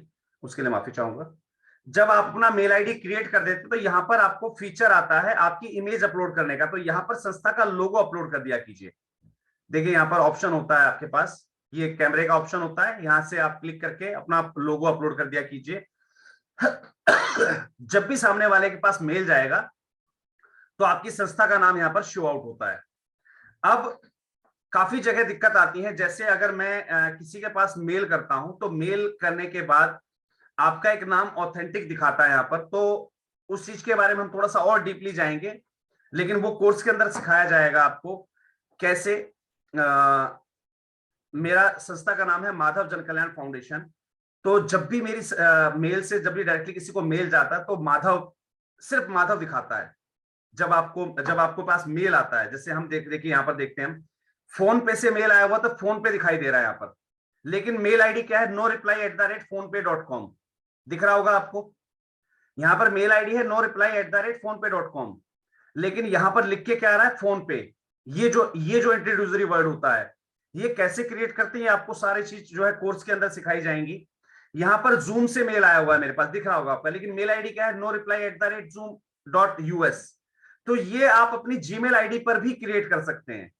उसके लिए माफी चाहूंगा। जब आप अपना मेल आईडी क्रिएट कर देते हैं तो यहां पर आपको फीचर आता है आपकी इमेज अपलोड करने का, तो यहां पर संस्था का लोगो अपलोड कर दिया कीजिए। देखिए यहां पर ऑप्शन होता है आपके पास, ये कैमरे का ऑप्शन होता है, यहां से आप क्लिक करके अपना लोगो अपलोड कर दिया कीजिए। जब भी सामने वाले के पास मेल जाएगा तो आपकी संस्था का नाम यहां पर शो आउट होता है। अब काफी जगह दिक्कत आती है, जैसे अगर मैं किसी के पास मेल करता हूं तो मेल करने के बाद आपका एक नाम ऑथेंटिक दिखाता है यहाँ पर, तो उस चीज के बारे में हम थोड़ा सा और डीपली जाएंगे, लेकिन वो कोर्स के अंदर सिखाया जाएगा आपको कैसे। मेरा संस्था का नाम है माधव जन कल्याण फाउंडेशन, तो जब भी मेरी मेल से जब भी डायरेक्टली किसी को मेल जाता है तो माधव, सिर्फ माधव दिखाता है। जब आपको पास मेल आता है, जैसे हम देखिए यहाँ पर देखते हैं, फोन पे से मेल आया हुआ तो फोन पे दिखाई दे रहा है यहाँ पर, लेकिन मेल आईडी क्या है, no reply@phonepe.com दिख रहा होगा आपको। यहाँ पर मेल आईडी है no reply@phonepe.com, लेकिन यहाँ पर लिख के क्या आ रहा है, फोन पे। ये जो इंट्रोड्यूसरी वर्ड होता है, ये कैसे क्रिएट करते हैं, आपको सारी चीज जो है कोर्स के अंदर सिखाई जाएंगी। यहाँ पर जूम से मेल आया हुआ है मेरे पास, दिख रहा होगा आपका, लेकिन मेल आईडी क्या है, no reply@zoom.us। तो ये आप अपनी जीमेल आईडी पर भी क्रिएट कर सकते हैं।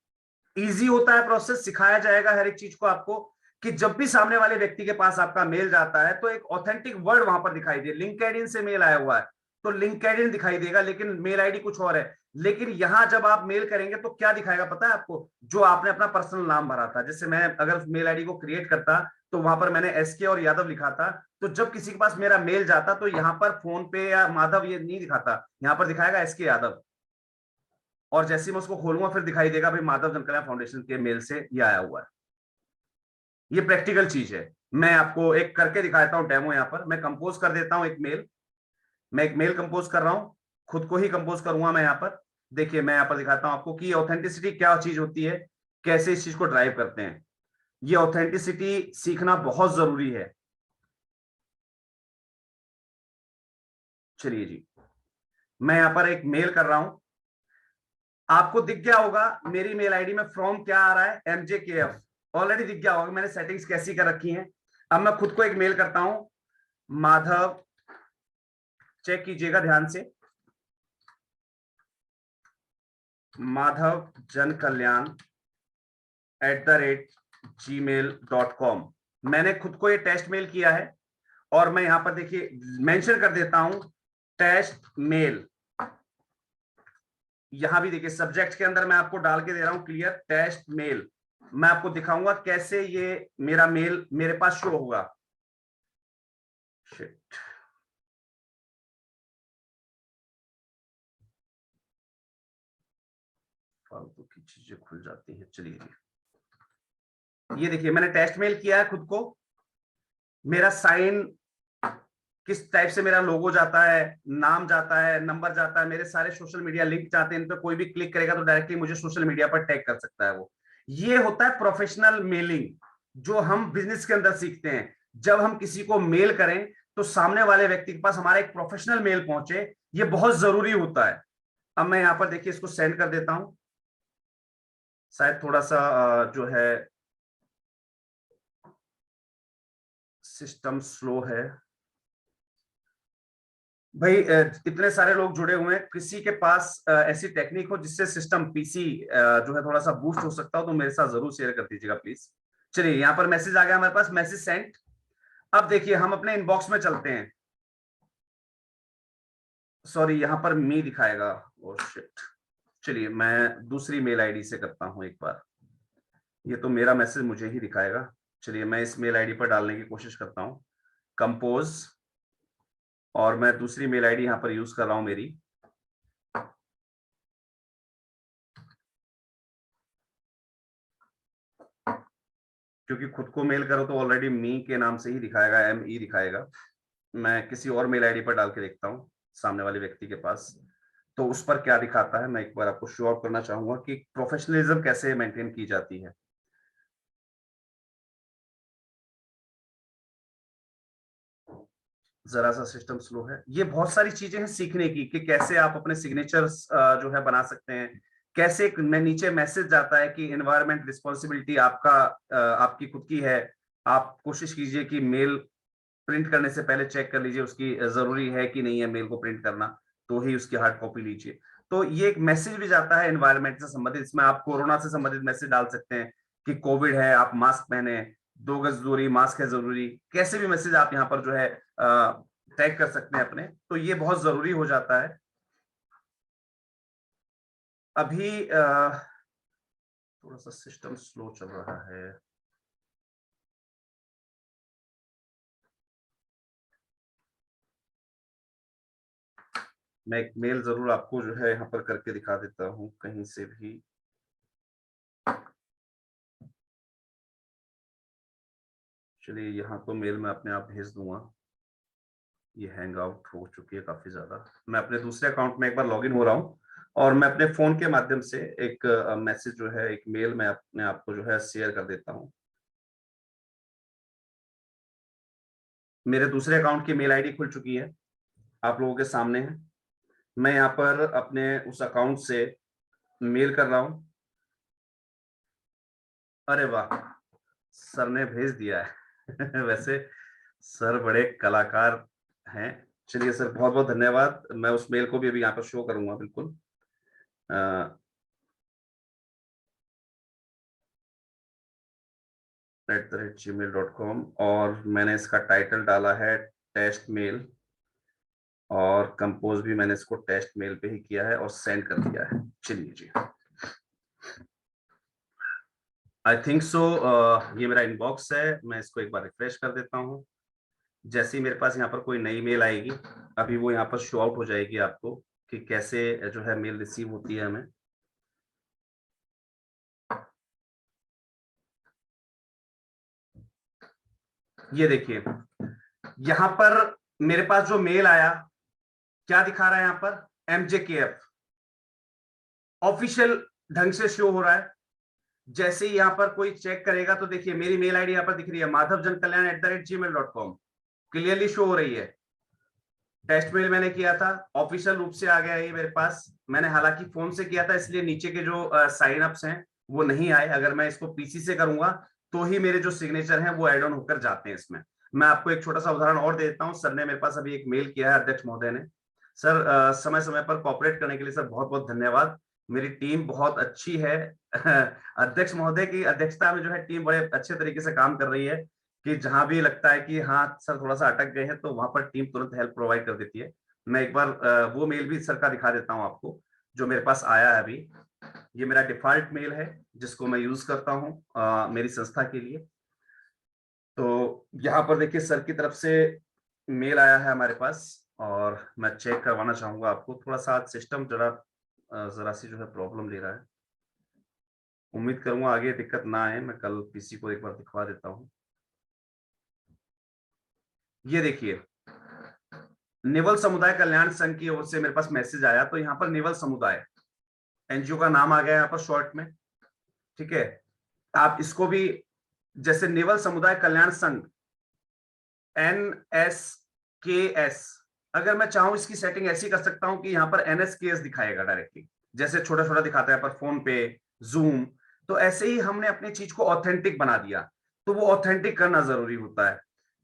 इजी होता है प्रोसेस, सिखाया जाएगा हर एक चीज को आपको, कि जब भी सामने वाले व्यक्ति के पास आपका मेल जाता है तो एक ऑथेंटिक वर्ड वहां पर दिखाई दे। लिंक्डइन से मेल आया हुआ है तो लिंक्डइन दिखाई देगा, लेकिन मेल आईडी कुछ और है। लेकिन यहां जब आप मेल करेंगे तो क्या दिखाएगा पता है आपको, जो आपने अपना पर्सनल नाम भरा था। जैसे मैं अगर मेल आईडी को क्रिएट करता तो वहां पर मैंने एसके और यादव लिखा था, तो जब किसी के पास मेरा मेल जाता तो यहाँ पर फोन पे या माधव ये नहीं दिखाता, यहाँ पर दिखाएगा एसके यादव। और जैसे मैं उसको खोलूंगा फिर दिखाई देगा भाई माधव जनकल्याण फाउंडेशन के मेल से ये आया हुआ है। ये प्रैक्टिकल चीज है, मैं आपको एक करके दिखाता हूं डेमो। यहाँ पर मैं कंपोज कर देता हूं एक मेल, मैं एक मेल कंपोज कर रहा हूं, खुद को ही कंपोज करूंगा मैं यहाँ पर। देखिए मैं यहाँ पर दिखाता हूं आपको कि ऑथेंटिसिटी क्या चीज होती है, कैसे इस चीज को ड्राइव करते हैं। ये ऑथेंटिसिटी सीखना बहुत जरूरी है। चलिए जी, मैं यहाँ पर एक मेल कर रहा हूं, आपको दिख गया होगा मेरी मेल आईडी में फ्रॉम क्या आ रहा है, MJKF ऑलरेडी दिख गया होगा, मैंने सेटिंग्स कैसी कर रखी हैं। अब मैं खुद को एक मेल करता हूं, माधव, चेक कीजिएगा ध्यान से, माधव जन कल्याण @gmail.com। मैंने खुद को ये टेस्ट मेल किया है और मैं यहां पर देखिए मेंशन कर देता हूं टेस्ट मेल। यहां भी देखिए सब्जेक्ट के अंदर मैं आपको डाल के दे रहा हूं क्लियर टेस्ट मेल। मैं आपको दिखाऊंगा कैसे ये मेरा मेल मेरे पास शो होगा। शिट, फालतू की चीजें खुल जाती हैं। चलिए ये देखिए मैंने टेस्ट मेल किया है खुद को, मेरा साइन किस टाइप से मेरा लोगो जाता है, नाम जाता है, नंबर जाता है, मेरे सारे सोशल मीडिया लिंक जाते हैं, इन पर कोई भी क्लिक करेगा तो डायरेक्टली मुझे सोशल मीडिया पर टैग कर सकता है वो। ये होता है प्रोफेशनल मेलिंग, जो हम बिजनेस के अंदर सीखते हैं। जब हम किसी को मेल करें तो सामने वाले व्यक्ति के पास हमारा एक प्रोफेशनल मेल पहुंचे, ये बहुत जरूरी होता है। अब मैं यहां पर देखिए इसको सेंड कर देता हूं, शायद थोड़ा सा जो है सिस्टम स्लो है भाई। इतने सारे लोग जुड़े हुए हैं, किसी के पास ऐसी टेक्निक हो जिससे सिस्टम पीसी जो है थोड़ा सा बूस्ट हो सकता हो तो मेरे साथ जरूर शेयर कर दीजिएगा प्लीज। चलिए यहाँ पर मैसेज आ गया हमारे पास, मैसेज सेंड। अब देखिए हम अपने इनबॉक्स में चलते हैं, सॉरी यहाँ पर मी दिखाएगा, ओह शिट। चलिए मैं दूसरी मेल आईडी से करता हूं एक बार, ये तो मेरा मैसेज मुझे ही दिखाएगा। चलिए मैं इस मेल आईडी पर डालने की कोशिश करता हूं, कंपोज, और मैं दूसरी मेल आईडी यहां पर यूज कर रहा हूं मेरी। क्योंकि खुद को मेल करो तो ऑलरेडी मी के नाम से ही दिखाएगा, ME दिखाएगा। मैं किसी और मेल आईडी पर डाल के देखता हूँ सामने वाले व्यक्ति के पास, तो उस पर क्या दिखाता है। मैं एक बार आपको शो आउट करना चाहूंगा कि प्रोफेशनलिज्म कैसे मेंटेन की जाती है। जरा सा सिस्टम स्लो है। ये बहुत सारी चीजें हैं सीखने की, कि कैसे आप अपने सिग्नेचर्स जो है बना सकते हैं, कैसे एक नीचे मैसेज जाता है कि एनवायरमेंट रिस्पॉन्सिबिलिटी आपका आपकी खुद की है। आप कोशिश कीजिए कि मेल प्रिंट करने से पहले चेक कर लीजिए उसकी जरूरी है कि नहीं है मेल को प्रिंट करना, तो ही उसकी हार्ड कॉपी लीजिए। तो ये एक मैसेज भी जाता है एनवायरमेंट से संबंधित, इसमें आप कोरोना से संबंधित मैसेज डाल सकते हैं कि कोविड है, आप मास्क पहने, 2 गज दूरी, मास्क है जरूरी। कैसे भी मैसेज आप यहाँ पर जो है टैग कर सकते हैं अपने, तो ये बहुत जरूरी हो जाता है। अभी थोड़ा सा सिस्टम स्लो चल रहा है। मैं एक मेल जरूर आपको जो है यहाँ पर करके दिखा देता हूँ कहीं से भी। चलिए यहाँ तो मेल मैं अपने आप भेज दूंगा, ये हैंग आउट हो चुकी है काफी ज्यादा। मैं अपने दूसरे अकाउंट में एक बार लॉगिन हो रहा हूँ और मैं अपने फोन के माध्यम से एक मैसेज जो है, एक मेल मैं अपने आपको जो है शेयर कर देता हूं। मेरे दूसरे अकाउंट की मेल आईडी खुल चुकी है, आप लोगों के सामने है। मैं यहाँ पर अपने उस अकाउंट से मेल कर रहा हूं। अरे वाह, सर ने भेज दिया है। वैसे सर बड़े कलाकार हैं। चलिए सर, बहुत बहुत धन्यवाद। मैं उस मेल को भी अभी यहाँ पर शो करूंगा बिल्कुल। @gmail.com, और मैंने इसका टाइटल डाला है टेस्ट मेल, और कंपोज भी मैंने इसको टेस्ट मेल पे ही किया है और सेंड कर दिया है। चलिए जी, आई थिंक सो ये मेरा इनबॉक्स है। मैं इसको एक बार रिफ्रेश कर देता हूँ। जैसे ही मेरे पास यहाँ पर कोई नई मेल आएगी, अभी वो यहाँ पर शो आउट हो जाएगी आपको कि कैसे जो है मेल रिसीव होती है हमें। ये देखिए, यहाँ पर मेरे पास जो मेल आया, क्या दिखा रहा है यहाँ पर, MJKF ऑफिशियल ढंग से शो हो रहा है। जैसे ही यहाँ पर कोई चेक करेगा तो देखिए मेरी मेल आईडी यहाँ पर दिख रही है, madhavjankalyan@gmail.com, क्लियरली शो हो रही है। टेस्ट मेल मैंने किया था, ऑफिशियल रूप से आ गया है ये मेरे पास। मैंने हालांकि फोन से किया था, इसलिए नीचे के जो साइन अप्स हैं वो नहीं आए। अगर मैं इसको पीसी से करूंगा तो ही मेरे जो सिग्नेचर हैं वो एड ऑन होकर जाते हैं इसमें। मैं आपको एक छोटा सा उदाहरण और दे देता हूँ। सर ने मेरे पास अभी एक मेल किया है, अध्यक्ष महोदय ने। सर समय समय पर कॉपरेट करने के लिए सर बहुत बहुत धन्यवाद। मेरी टीम बहुत अच्छी है। अध्यक्ष महोदय की अध्यक्षता में जो है टीम बड़े अच्छे तरीके से काम कर रही है, कि जहां भी लगता है कि हाँ सर थोड़ा सा अटक गए हैं तो वहां पर टीम तुरंत हेल्प प्रोवाइड कर देती है। मैं एक बार वो मेल भी सर का दिखा देता हूँ आपको, जो मेरे पास आया है अभी। ये मेरा डिफॉल्ट मेल है जिसको मैं यूज करता हूँ मेरी संस्था के लिए। तो यहाँ पर देखिए सर की तरफ से मेल आया है हमारे पास, और मैं चेक करवाना चाहूंगा आपको। थोड़ा सा सिस्टम जरा सी जो है प्रॉब्लम ले रहा है। उम्मीद करूंगा आगे दिक्कत ना आए। मैं कल पीसी को एक बार दिखवा देता हूँ। ये देखिए, निवल समुदाय कल्याण संघ की ओर से मेरे पास मैसेज आया। तो यहाँ पर निवल समुदाय एनजीओ का नाम आ गया यहाँ पर शॉर्ट में, ठीक है। आप इसको भी, जैसे निवल समुदाय कल्याण संघ NSKS, अगर मैं चाहूं इसकी सेटिंग ऐसी कर सकता हूं कि यहाँ पर NSKS दिखाएगा डायरेक्टली, जैसे छोटा छोटा दिखाता है पर फोन पे, जूम। तो ऐसे ही हमने अपनी चीज को ऑथेंटिक बना दिया। तो वो ऑथेंटिक करना जरूरी होता है।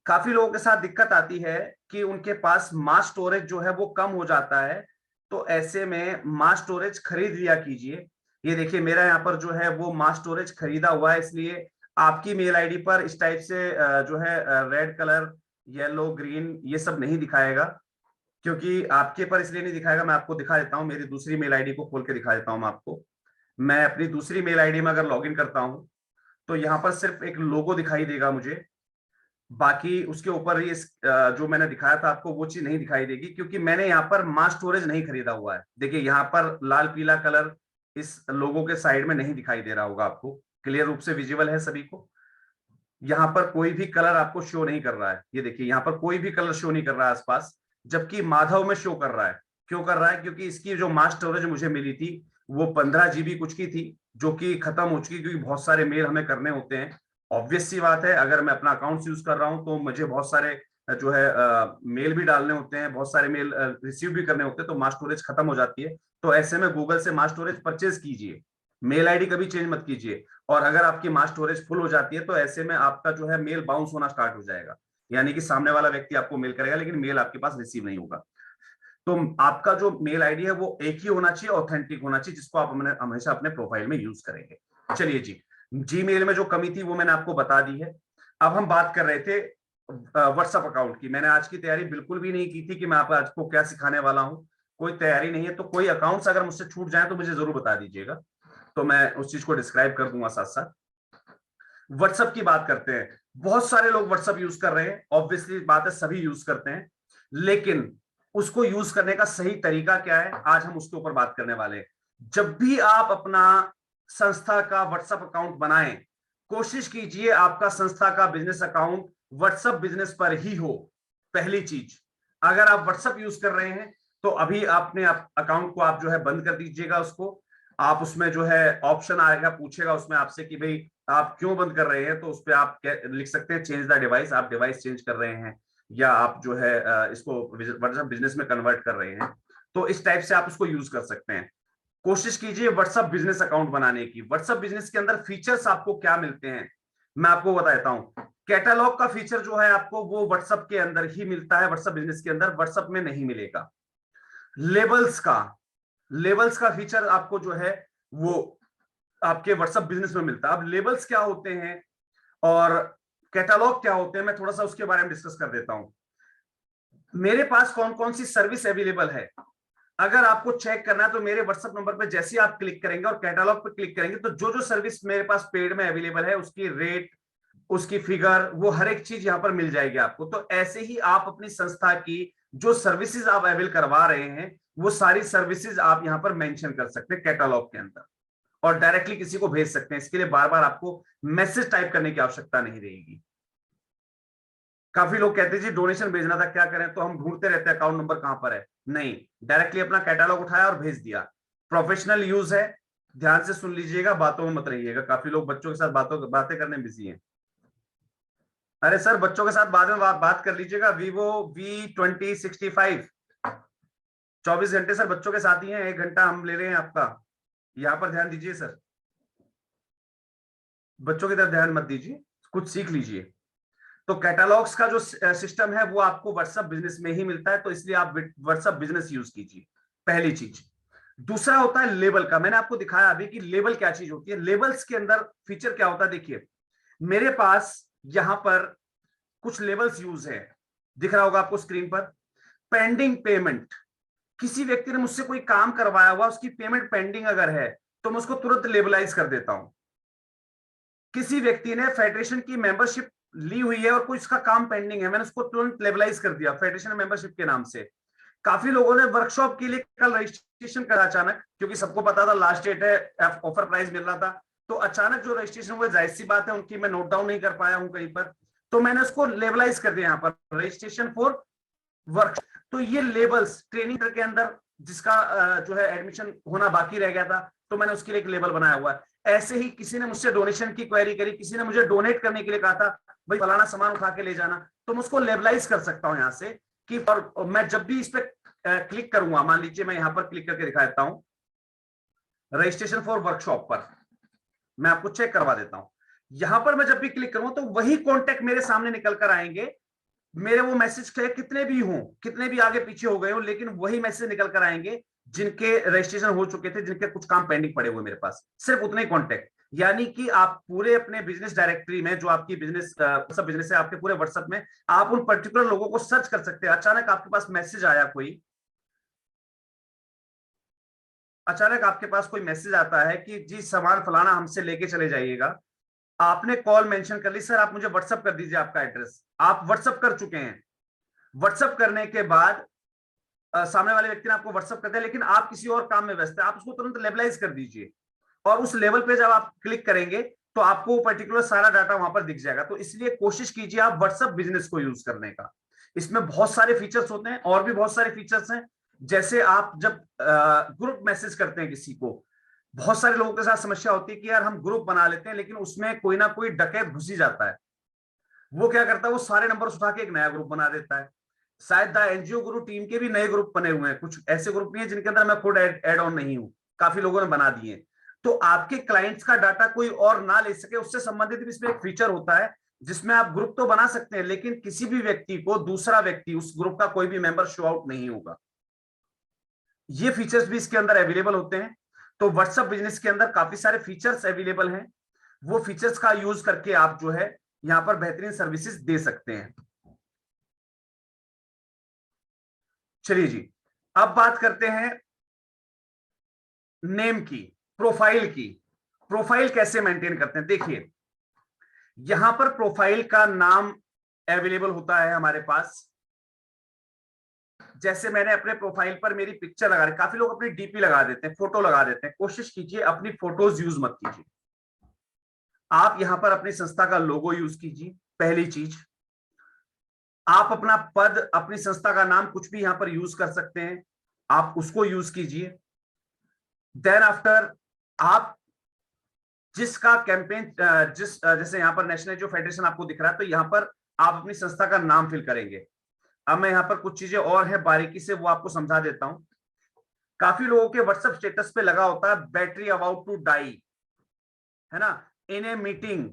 काफी लोगों के साथ दिक्कत आती है कि उनके पास मास स्टोरेज जो है वो कम हो जाता है। तो ऐसे में मास स्टोरेज खरीद लिया कीजिए। ये देखिए मेरा यहाँ पर जो है वो मास स्टोरेज खरीदा हुआ है, इसलिए आपकी मेल आईडी पर इस टाइप से जो है रेड कलर, येलो, ग्रीन ये सब नहीं दिखाएगा। क्योंकि आपके पर इसलिए नहीं दिखाएगा, मैं आपको दिखा देता हूं। मेरी दूसरी मेल आईडी को खोल के दिखा देता हूं मैं आपको। मैं अपनी दूसरी मेल आईडी में अगर लॉगिन करता हूं तो यहाँ पर सिर्फ एक लोगो दिखाई देगा मुझे। बाकी उसके ऊपर ये जो मैंने दिखाया था आपको वो चीज नहीं दिखाई देगी, क्योंकि मैंने यहाँ पर मास स्टोरेज नहीं खरीदा हुआ है। देखिए यहाँ पर लाल पीला कलर इस लोगो के साइड में नहीं दिखाई दे रहा होगा आपको, क्लियर रूप से विजिबल है सभी को। यहाँ पर कोई भी कलर आपको शो नहीं कर रहा है। ये देखिए यहाँ पर कोई भी कलर शो नहीं कर रहा है आसपास, जबकि माधव में शो कर रहा है। क्यों कर रहा है? क्योंकि इसकी जो मास स्टोरेज मुझे मिली थी वो 15 GB कुछ की थी, जो कि खत्म हो चुकी, क्योंकि बहुत सारे मेल हमें करने होते हैं। ऑब्वियस सी बात है, अगर मैं अपना अकाउंट यूज कर रहा हूं तो मुझे बहुत सारे जो है मेल भी डालने होते हैं, बहुत सारे मेल रिसीव भी करने होते हैं, तो मास स्टोरेज खत्म हो जाती है। तो ऐसे में गूगल से मास स्टोरेज परचेज कीजिए, मेल आईडी कभी चेंज मत कीजिए। और अगर आपकी मास स्टोरेज फुल हो जाती है तो ऐसे में आपका जो है मेल बाउंस होना स्टार्ट हो जाएगा, यानी कि सामने वाला व्यक्ति आपको मेल करेगा लेकिन मेल आपके पास रिसीव नहीं होगा। तो आपका जो मेल आईडी है वो एक ही होना चाहिए, ऑथेंटिक होना चाहिए, जिसको आप हमेशा अपने प्रोफाइल में यूज करेंगे। चलिए जी, जीमेल में जो कमी थी वो मैंने आपको बता दी है। अब हम बात कर रहे थे व्हाट्सएप अकाउंट की। मैंने आज की तैयारी बिल्कुल भी नहीं की थी कि मैं आपको क्या सिखाने वाला हूं, कोई तैयारी नहीं है। तो कोई अकाउंट्स अगर मुझसे छूट जाए तो मुझे जरूर बता दीजिएगा, तो मैं उस चीज को डिस्क्राइब कर दूंगा साथ साथ। व्हाट्सएप की बात करते हैं। बहुत सारे लोग व्हाट्सएप यूज कर रहे हैं, ऑब्वियसली बात है सभी यूज करते हैं, लेकिन उसको यूज करने का सही तरीका क्या है, आज हम उसके ऊपर बात करने वाले हैं। जब भी आप अपना संस्था का व्हाट्सएप अकाउंट बनाएं, कोशिश कीजिए आपका संस्था का बिजनेस अकाउंट व्हाट्सएप बिजनेस पर ही हो। पहली चीज, अगर आप व्हाट्सएप यूज कर रहे हैं तो अभी आपने अकाउंट को आप जो है बंद कर दीजिएगा उसको। आप उसमें जो है ऑप्शन आएगा, पूछेगा उसमें आपसे कि भाई आप क्यों बंद कर रहे हैं, तो उस पर आप लिख सकते हैं चेंज द डिवाइस, आप डिवाइस चेंज कर रहे हैं या आप जो है इसको व्हाट्सएप बिजनेस में कन्वर्ट कर रहे हैं। तो इस टाइप से आप उसको यूज कर सकते हैं। कोशिश कीजिए व्हाट्सएप बिजनेस अकाउंट बनाने की। व्हाट्सएप बिजनेस के अंदर फीचर्स आपको क्या मिलते हैं मैं आपको बता देता हूं। कैटलॉग का फीचर जो है आपको वो व्हाट्सएप के अंदर ही मिलता है, व्हाट्सएप बिजनेस के अंदर, व्हाट्सएप में नहीं मिलेगा। लेबल्स का फीचर आपको जो है वो आपके व्हाट्सएप बिजनेस में मिलता है। अब लेबल्स क्या होते हैं और कैटलॉग क्या होते हैं, मैं थोड़ा सा उसके बारे में डिस्कस कर देता हूं। मेरे पास कौन कौन सी सर्विस अवेलेबल है, अगर आपको चेक करना है तो मेरे व्हाट्सएप नंबर पर जैसे आप क्लिक करेंगे और कैटलॉग पर क्लिक करेंगे तो जो जो सर्विस मेरे पास पेड में अवेलेबल है उसकी रेट, उसकी फिगर, वो हर एक चीज यहां पर मिल जाएगी आपको। तो ऐसे ही आप अपनी संस्था की जो सर्विसेज आप अवेल करवा रहे हैं वो सारी सर्विसेज आप यहां पर मेंशन कर सकते हैं कैटलॉग के अंदर और डायरेक्टली किसी को भेज सकते हैं। इसके लिए बार बार आपको मैसेज टाइप करने की आवश्यकता नहीं रहेगी। काफी लोग कहते हैं जी डोनेशन भेजना था क्या करें, तो हम ढूंढते रहते हैं अकाउंट नंबर कहां पर है। नहीं, डायरेक्टली अपना कैटलॉग उठाया और भेज दिया। प्रोफेशनल यूज है, ध्यान से सुन लीजिएगा, बातों में मत रहिएगा। काफी लोग बच्चों के साथ बातें करने में बिजी हैं। अरे सर बच्चों के साथ बाद में बात कर लीजिएगा। वीवो V2065 24 घंटे सर बच्चों के साथ ही हैं, 1 घंटा हम ले रहे हैं आपका। यहां पर ध्यान दीजिए सर, बच्चों की तरफ ध्यान मत दीजिए, कुछ सीख लीजिए। तो कैटलॉग्स का जो सिस्टम है वो आपको व्हाट्सएप बिजनेस में ही मिलता है, तो इसलिए आप व्हाट्सएप बिजनेस यूज कीजिए, पहली चीज। दूसरा होता है लेबल का। मैंने आपको दिखाया अभी कि लेबल क्या चीज होती है। लेबल्स के अंदर फीचर क्या होता है, देखिए मेरे पास यहां पर कुछ लेबल्स यूज है, दिख रहा होगा आपको स्क्रीन पर। पेंडिंग पेमेंट, किसी व्यक्ति ने मुझसे कोई काम करवाया हुआ, उसकी पेमेंट पेंडिंग अगर है तो मैं उसको तुरंत लेबलाइज कर देता हूं। किसी व्यक्ति ने फेडरेशन की मेंबरशिप ली हुई है और कोई उसका काम पेंडिंग है, मैंने उसको तुरंत लेबलाइज कर दिया फेडरेशन मेंबरशिप के नाम से। काफी लोगों ने वर्कशॉप के लिए कल रजिस्ट्रेशन करा अचानक, क्योंकि सबको पता था लास्ट डेट है, ऑफर प्राइस मिल रहा था, तो अचानक जो रजिस्ट्रेशन हुए, जाहिर सी बात है उनकी मैं नोट डाउन नहीं कर पाया हूं कहीं पर, तो मैंने उसको लेबलाइज कर दिया यहाँ पर रजिस्ट्रेशन फॉर वर्क। तो ये लेबल्स ट्रेनिंग के अंदर जिसका जो है एडमिशन होना बाकी रह गया था, तो मैंने उसके लिए एक लेबल बनाया हुआ है। ऐसे ही किसी ने मुझसे डोनेशन की क्वेरी करी, किसी ने मुझे डोनेट करने के लिए कहा था भाई फलाना सामान उठा के ले जाना, तो मैं उसको लेबलाइज कर सकता हूं यहां से कि, और मैं जब भी इस पर क्लिक करूंगा, मान लीजिए मैं यहां पर क्लिक करके दिखा देता हूं रजिस्ट्रेशन फॉर वर्कशॉप पर, मैं आपको चेक करवा देता हूं। यहां पर मैं जब भी क्लिक करूंगा तो वही कॉन्टेक्ट मेरे सामने निकल कर आएंगे। मेरे वो मैसेज कितने भी हों, कितने भी आगे पीछे हो गए हो, लेकिन वही मैसेज निकल कर आएंगे जिनके रजिस्ट्रेशन हो चुके थे, जिनके कुछ काम पेंडिंग पड़े हुए मेरे पास, सिर्फ उतने कॉन्टेक्ट। यानी कि आप पूरे अपने बिजनेस डायरेक्टरी में, जो आपकी बिजनेस सब बिजनेस है आपके पूरे व्हाट्सएप में, आप उन पर्टिकुलर लोगों को सर्च कर सकते हैं। अचानक आपके पास मैसेज आया, कोई अचानक आपके पास कोई मैसेज आता है कि जी सामान फलाना हमसे लेके चले जाइएगा, आपने कॉल मेंशन कर ली, सर आप मुझे व्हाट्सएप कर दीजिए आपका एड्रेस, आप व्हाट्सएप कर चुके हैं। व्हाट्सएप करने के बाद सामने वाले व्यक्ति ने आपको व्हाट्सएप कर दिया, लेकिन आप किसी और काम में व्यस्त है, आप उसको तुरंत लेबलाइज कर दीजिए और उस लेवल पे जब आप क्लिक करेंगे तो आपको पर्टिकुलर सारा डाटा वहां पर दिख जाएगा। तो इसलिए कोशिश कीजिए आप व्हाट्सएप बिजनेस को यूज करने का। इसमें बहुत सारे फीचर्स होते हैं, और भी बहुत सारे फीचर्स हैं। जैसे आप जब ग्रुप मैसेज करते हैं किसी को, बहुत सारे लोगों के साथ समस्या होती है कि यार हम ग्रुप बना लेते हैं लेकिन उसमें कोई ना कोई डकैत घुस ही जाता है। वो क्या करता है, वो सारे नंबर उठा के एक नया ग्रुप बना देता है। शायद द एनजीओ गुरु टीम के भी नए ग्रुप बने हुए हैं, कुछ ऐसे ग्रुप भी हैं जिनके अंदर मैं खुद एड ऑन नहीं हूं, काफी लोगों ने बना दिए। तो आपके क्लाइंट्स का डाटा कोई और ना ले सके, उससे संबंधित भी इसमें एक फीचर होता है जिसमें आप ग्रुप तो बना सकते हैं लेकिन किसी भी व्यक्ति को दूसरा व्यक्ति, उस ग्रुप का कोई भी मेंबर शो आउट नहीं होगा। ये फीचर्स भी इसके अंदर अवेलेबल होते हैं। तो व्हाट्सएप बिजनेस के अंदर काफी सारे फीचर्स अवेलेबल हैं, वो फीचर्स का यूज करके आप जो है यहां पर बेहतरीन सर्विसेज दे सकते हैं। चलिए जी, अब बात करते हैं नेम की, प्रोफाइल की। प्रोफाइल कैसे मेंटेन करते हैं, देखिए यहां पर प्रोफाइल का नाम अवेलेबल होता है हमारे पास। जैसे मैंने अपने प्रोफाइल पर मेरी पिक्चर लगा रही, काफी लोग अपनी डीपी लगा देते हैं, फोटो लगा देते हैं। कोशिश कीजिए अपनी फोटोज यूज मत कीजिए, आप यहां पर अपनी संस्था का लोगो यूज कीजिए। पहली चीज, आप अपना पद, अपनी संस्था का नाम कुछ भी यहां पर यूज कर सकते हैं। आप उसको यूज कीजिए। देन आफ्टर आप जिसका कैंपेन जैसे यहाँ पर नेशनल जो फेडरेशन आपको दिख रहा है, तो यहाँ पर आप अपनी संस्था का नाम फिल करेंगे। अब मैं यहाँ पर कुछ चीजें और है बारीकी से वो आपको समझा देता हूं। काफी लोगों के व्हाट्सएप स्टेटस पे लगा होता है बैटरी अबाउट टू डाई, है ना, इन ए मीटिंग।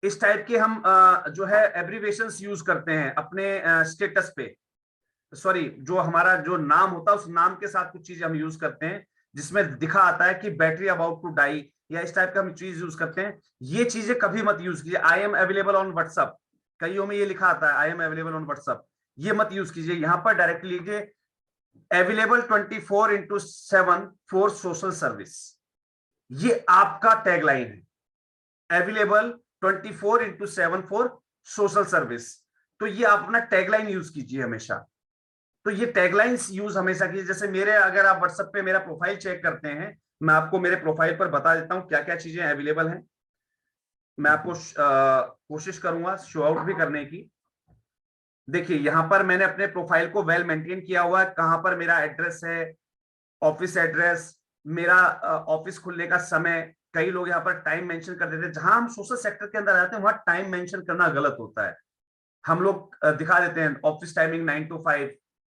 इस टाइप के हम जो है एब्रीवेशंस यूज करते हैं अपने स्टेटस पे। सॉरी, जो हमारा जो नाम होता है उस नाम के साथ कुछ चीजें हम यूज करते हैं जिसमें दिखा आता है कि बैटरी अबाउट टू डाई, या इस टाइप का हम चीज यूज करते हैं। ये चीजें कभी मत यूज कीजिए। I am available on WhatsApp, कईयों में ये लिखा आता है I am available on WhatsApp, ये मत यूज कीजिए। यहां पर डायरेक्टली लीजिए अवेलेबल 24/7 फॉर सोशल सर्विस। ये आपका टैगलाइन है, अवेलेबल 24/7 फॉर सोशल सर्विस। तो ये आप अपना टैगलाइन यूज कीजिए हमेशा। तो ये टैगलाइंस यूज हमेशा कीजिए। जैसे मेरे, अगर आप व्हाट्सएप पे मेरा प्रोफाइल चेक करते हैं, मैं आपको मेरे प्रोफाइल पर बता देता हूं क्या क्या चीजें अवेलेबल हैं। मैं आपको कोशिश करूंगा शो आउट भी करने की। देखिए यहां पर मैंने अपने प्रोफाइल को वेल मेंटेन किया हुआ है। कहां पर मेरा एड्रेस है, ऑफिस एड्रेस, मेरा ऑफिस खुलने का समय। कई लोग यहाँ पर टाइम मेंशन कर देते हैं। जहां हम सोशल सेक्टर के अंदर आते हैं वहां टाइम मेंशन करना गलत होता है। हम लोग दिखा देते हैं ऑफिस टाइमिंग 9 to 5।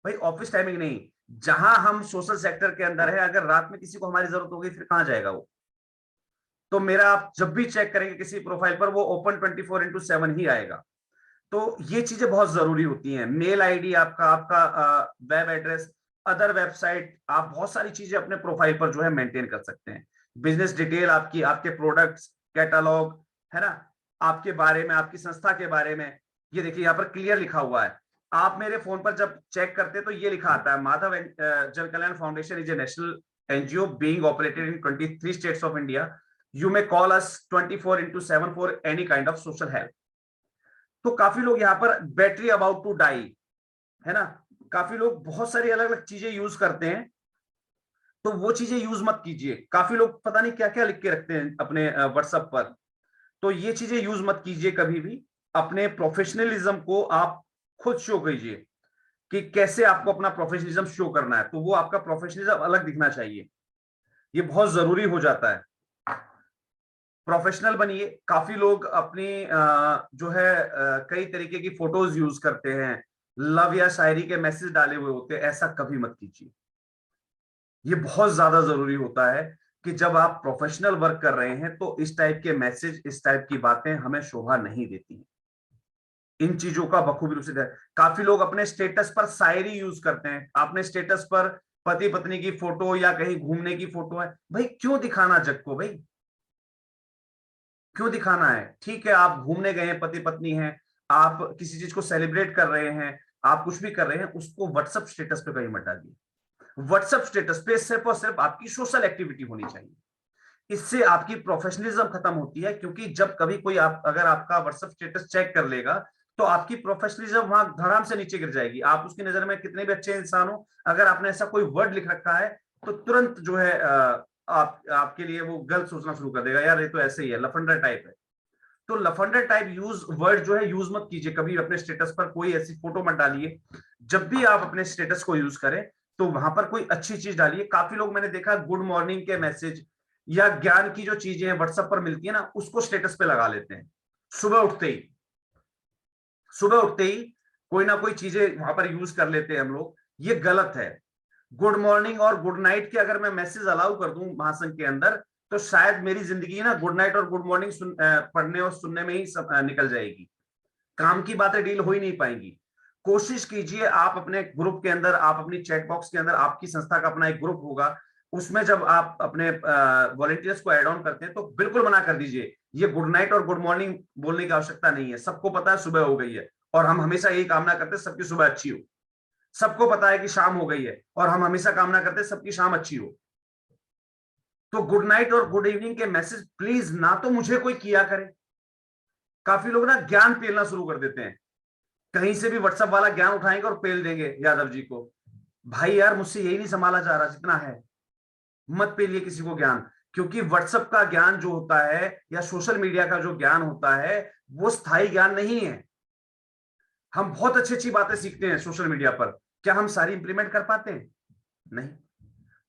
भाई ऑफिस टाइमिंग नहीं, जहां हम सोशल सेक्टर के अंदर है, अगर रात में किसी को हमारी जरूरत होगी फिर कहां जाएगा वो। तो मेरा आप जब भी चेक करेंगे किसी प्रोफाइल पर, वो ओपन 24/7 ही आएगा। तो ये चीजें बहुत जरूरी होती हैं। मेल आईडी आपका, आपका वेब एड्रेस, अदर वेबसाइट, आप बहुत सारी चीजें अपने प्रोफाइल पर जो है मेंटेन कर सकते हैं। बिजनेस डिटेल आपकी, आपके प्रोडक्ट्स कैटलॉग, है ना, आपके बारे में, आपकी संस्था के बारे में। ये देखिए यहाँ पर क्लियर लिखा हुआ है। आप मेरे फोन पर जब चेक करते हैं तो ये लिखा आता है Madhav Jan Kalyan foundation is a national NGO being operated in 23 states of India. You may call us 24/7 for any kind of social help. तो काफी लोग यहाँ पर बैटरी अबाउट टू डाई, है ना, काफी लोग बहुत सारी अलग अलग चीजें यूज करते हैं। तो वो चीजें यूज मत कीजिए। काफी लोग पता नहीं क्या क्या लिख के रखते हैं अपने व्हाट्सएप पर। तो ये चीजें यूज मत कीजिए कभी भी। अपने प्रोफेशनलिज्म को आप खुद शो कीजिए कि कैसे आपको अपना प्रोफेशनलिज्म शो करना है। तो वो आपका प्रोफेशनलिज्म अलग दिखना चाहिए, ये बहुत जरूरी हो जाता है। प्रोफेशनल बनिए। काफी लोग अपनी जो है कई तरीके की फोटोज यूज करते हैं, लव या शायरी के मैसेज डाले हुए होते हैं। ऐसा कभी मत कीजिए। ये बहुत ज्यादा जरूरी होता है कि जब आप प्रोफेशनल वर्क कर रहे हैं तो इस टाइप के मैसेज, इस टाइप की बातें हमें शोभा नहीं देती। इन चीजों का बखूबी रूप से काफी लोग अपने स्टेटस पर शायरी यूज करते हैं। आपने स्टेटस पर पति पत्नी की फोटो या कहीं घूमने की फोटो है, भाई क्यों दिखाना जग को, भाई क्यों दिखाना है। ठीक है, आप घूमने गए हैं, पति पत्नी हैं, आप किसी चीज को सेलिब्रेट कर रहे हैं, आप कुछ भी कर रहे हैं, उसको व्हाट्सएप स्टेटस पे कहीं मत डालिए। व्हाट्सएप स्टेटस पे सिर्फ और सिर्फ आपकी सोशल एक्टिविटी होनी चाहिए। इससे आपकी प्रोफेशनलिज्म खत्म होती है। क्योंकि जब कभी कोई आप, अगर आपका व्हाट्सएप स्टेटस चेक कर लेगा तो आपकी प्रोफेशनलिज्म वहां धड़ाम से नीचे गिर जाएगी। आप उसकी नजर में कितने भी अच्छे इंसान हो, अगर आपने ऐसा कोई वर्ड लिख रखा है तो तुरंत जो है आपके लिए वो गलत सोचना शुरू कर देगा, यार ये तो ऐसे ही है, लफंडर टाइप है। तो लफंडर टाइप यूज वर्ड जो है यूज मत कीजिए कभी अपने स्टेटस पर। कोई ऐसी फोटो मत डालिए। जब भी आप अपने स्टेटस को यूज करें तो वहां पर कोई अच्छी चीज डालिए। काफी लोग मैंने देखा गुड मॉर्निंग के मैसेज या ज्ञान की जो चीजें व्हाट्सएप पर मिलती है ना, उसको स्टेटस पे लगा लेते हैं। सुबह उठते ही, सुबह उठते ही कोई ना कोई चीजें वहां पर यूज कर लेते हैं हम लोग। ये गलत है। गुड मॉर्निंग और गुड नाइट के अगर मैं मैसेज अलाउ कर दूं महासंघ के अंदर, तो शायद मेरी जिंदगी ना गुड नाइट और गुड मॉर्निंग पढ़ने और सुनने में ही निकल जाएगी। काम की बातें डील हो ही नहीं पाएंगी। कोशिश कीजिए आप अपने ग्रुप के अंदर, आप अपनी चैट बॉक्स के अंदर, आपकी संस्था का अपना एक ग्रुप होगा, उसमें जब आप अपने वॉलंटियर्स को ऐड ऑन करते हैं तो बिल्कुल मना कर दीजिए। ये गुड नाइट और गुड मॉर्निंग बोलने की आवश्यकता नहीं है। सबको पता है सुबह हो गई है और हम हमेशा यही कामना करते हैं सबकी सुबह अच्छी हो। सबको पता है कि शाम हो गई है और हम हमेशा कामना करते हैं सबकी शाम अच्छी हो। तो गुड नाइट और गुड इवनिंग के मैसेज प्लीज ना तो मुझे कोई किया करे। काफी लोग ना ज्ञान पेलना शुरू कर देते हैं, कहीं से भी व्हाट्सएप वाला ज्ञान उठाएंगे और पेल देंगे यादव जी को। भाई यार मुझसे यही नहीं संभाला जा रहा जितना है, मत पेलिए किसी को ज्ञान। क्योंकि व्हाट्सएप का ज्ञान जो होता है या सोशल मीडिया का जो ज्ञान होता है वो स्थायी ज्ञान नहीं है। हम बहुत अच्छी अच्छी बातें सीखते हैं सोशल मीडिया पर, क्या हम सारी इंप्लीमेंट कर पाते हैं? नहीं।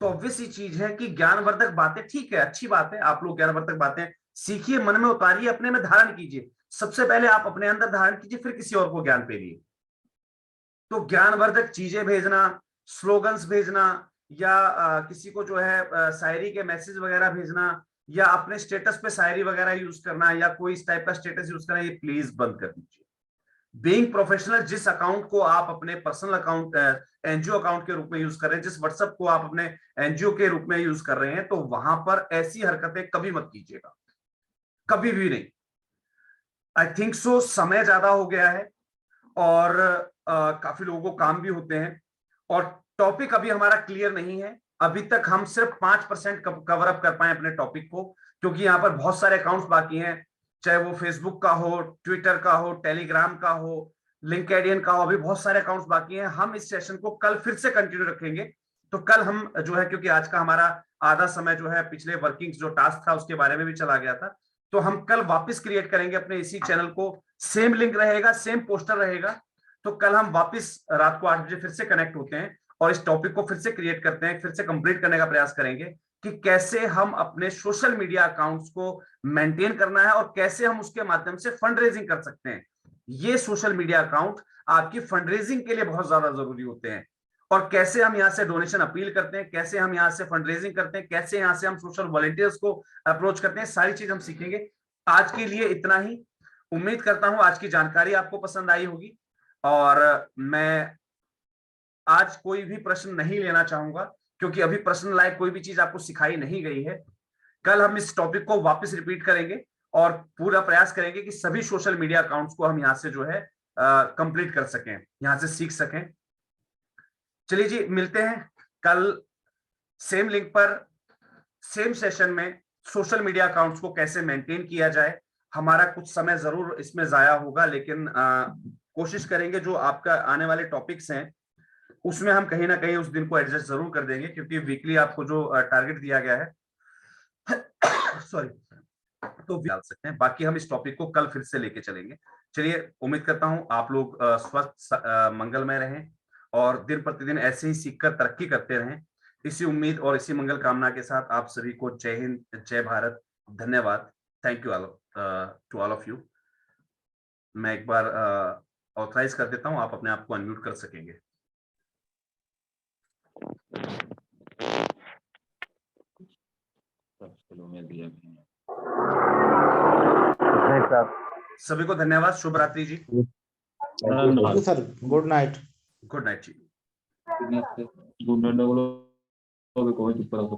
तो ऑब्वियस ही चीज है कि ज्ञानवर्धक बातें ठीक है, अच्छी बात है, आप लोग ज्ञानवर्धक बातें सीखिए, मन में उतारिए, अपने में धारण कीजिए। सबसे पहले आप अपने अंदर धारण कीजिए, फिर किसी और को ज्ञान फेरिए। तो ज्ञानवर्धक चीजें भेजना, स्लोगन्स भेजना, या किसी को जो है शायरी के मैसेज वगैरह भेजना, या अपने स्टेटस पे शायरी वगैरह यूज करना, या कोई इस टाइप का स्टेटस यूज करना, ये प्लीज बंद कर दीजिए। बीइंग प्रोफेशनल, जिस अकाउंट को आप अपने पर्सनल अकाउंट, एनजीओ अकाउंट के रूप में यूज कर रहे हैं, जिस व्हाट्सएप को आप अपने एनजीओ के रूप में यूज कर रहे हैं, तो वहां पर ऐसी हरकतें कभी मत कीजिएगा, कभी भी नहीं। आई थिंक सो समय ज्यादा हो गया है, और काफी लोगों को काम भी होते हैं, और टॉपिक अभी हमारा क्लियर नहीं है। अभी तक हम सिर्फ 5% कवर अप कर पाए अपने टॉपिक को, क्योंकि यहाँ पर बहुत सारे अकाउंट्स बाकी हैं, चाहे वो फेसबुक का हो, ट्विटर का हो, टेलीग्राम का हो, लिंक्डइन का हो, अभी बहुत सारे अकाउंट्स बाकी हैं। हम इस सेशन को कल फिर से कंटिन्यू रखेंगे। तो कल हम जो है, क्योंकि आज का हमारा आधा समय जो है पिछले वर्किंग जो टास्क था उसके बारे में भी चला गया था, तो हम कल वापस क्रिएट करेंगे अपने इसी चैनल को। सेम लिंक रहेगा, सेम पोस्टर रहेगा। तो कल हम वापस रात को 8 बजे फिर से कनेक्ट होते हैं, और इस टॉपिक को फिर से क्रिएट करते हैं, फिर से कंप्लीट करने का प्रयास करेंगे कि कैसे हम अपने सोशल मीडिया अकाउंट्स को मेंटेन करना है, और कैसे हम उसके माध्यम से फंड रेजिंग कर सकते हैं। ये सोशल मीडिया अकाउंट आपकी फंड रेजिंग के लिए बहुत ज्यादा जरूरी होते हैं, और कैसे हम यहाँ से डोनेशन अपील करते हैं, कैसे हम यहाँ से फंड रेजिंग करते हैं, कैसे यहाँ से हम सोशल वॉलंटियर्स को अप्रोच करते हैं, सारी चीज हम सीखेंगे। आज के लिए इतना ही। उम्मीद करता हूं आज की जानकारी आपको पसंद आई होगी, और मैं आज कोई भी प्रश्न नहीं लेना चाहूंगा, क्योंकि अभी प्रश्न लायक कोई भी चीज आपको सिखाई नहीं गई है। कल हम इस टॉपिक को वापस रिपीट करेंगे, और पूरा प्रयास करेंगे कि सभी सोशल मीडिया अकाउंट्स को हम यहां से जो है कंप्लीट कर सकें, यहां से सीख सकें। चलिए जी, मिलते हैं कल सेम लिंक पर, सेम सेशन में। सोशल मीडिया अकाउंट्स को कैसे मेंटेन किया जाए, हमारा कुछ समय जरूर इसमें जाया होगा, लेकिन कोशिश करेंगे जो आपका आने वाले टॉपिक्स हैं उसमें हम कहीं ना कहीं उस दिन को एडजस्ट जरूर कर देंगे, क्योंकि वीकली आपको जो टारगेट दिया गया है सॉरी, तो डाल सकते हैं। बाकी हम इस टॉपिक को कल फिर से लेके चलेंगे। चलिए, उम्मीद करता हूं आप लोग स्वस्थ मंगलमय रहें, और दिन प्रतिदिन ऐसे ही सीखकर तरक्की करते रहें। इसी उम्मीद और इसी मंगल कामना के साथ आप सभी को जय हिंद, जय भारत, धन्यवाद। Thank you to all of you. मैं एक बार ऑथराइज कर देता हूं, आप अपने आप को अनम्यूट कर सकेंगे। सभी को धन्यवाद, शुभ रात्रि जी। Sir, good night. Good night जी। गुड नाइट बोलो, कोई चुप रहो।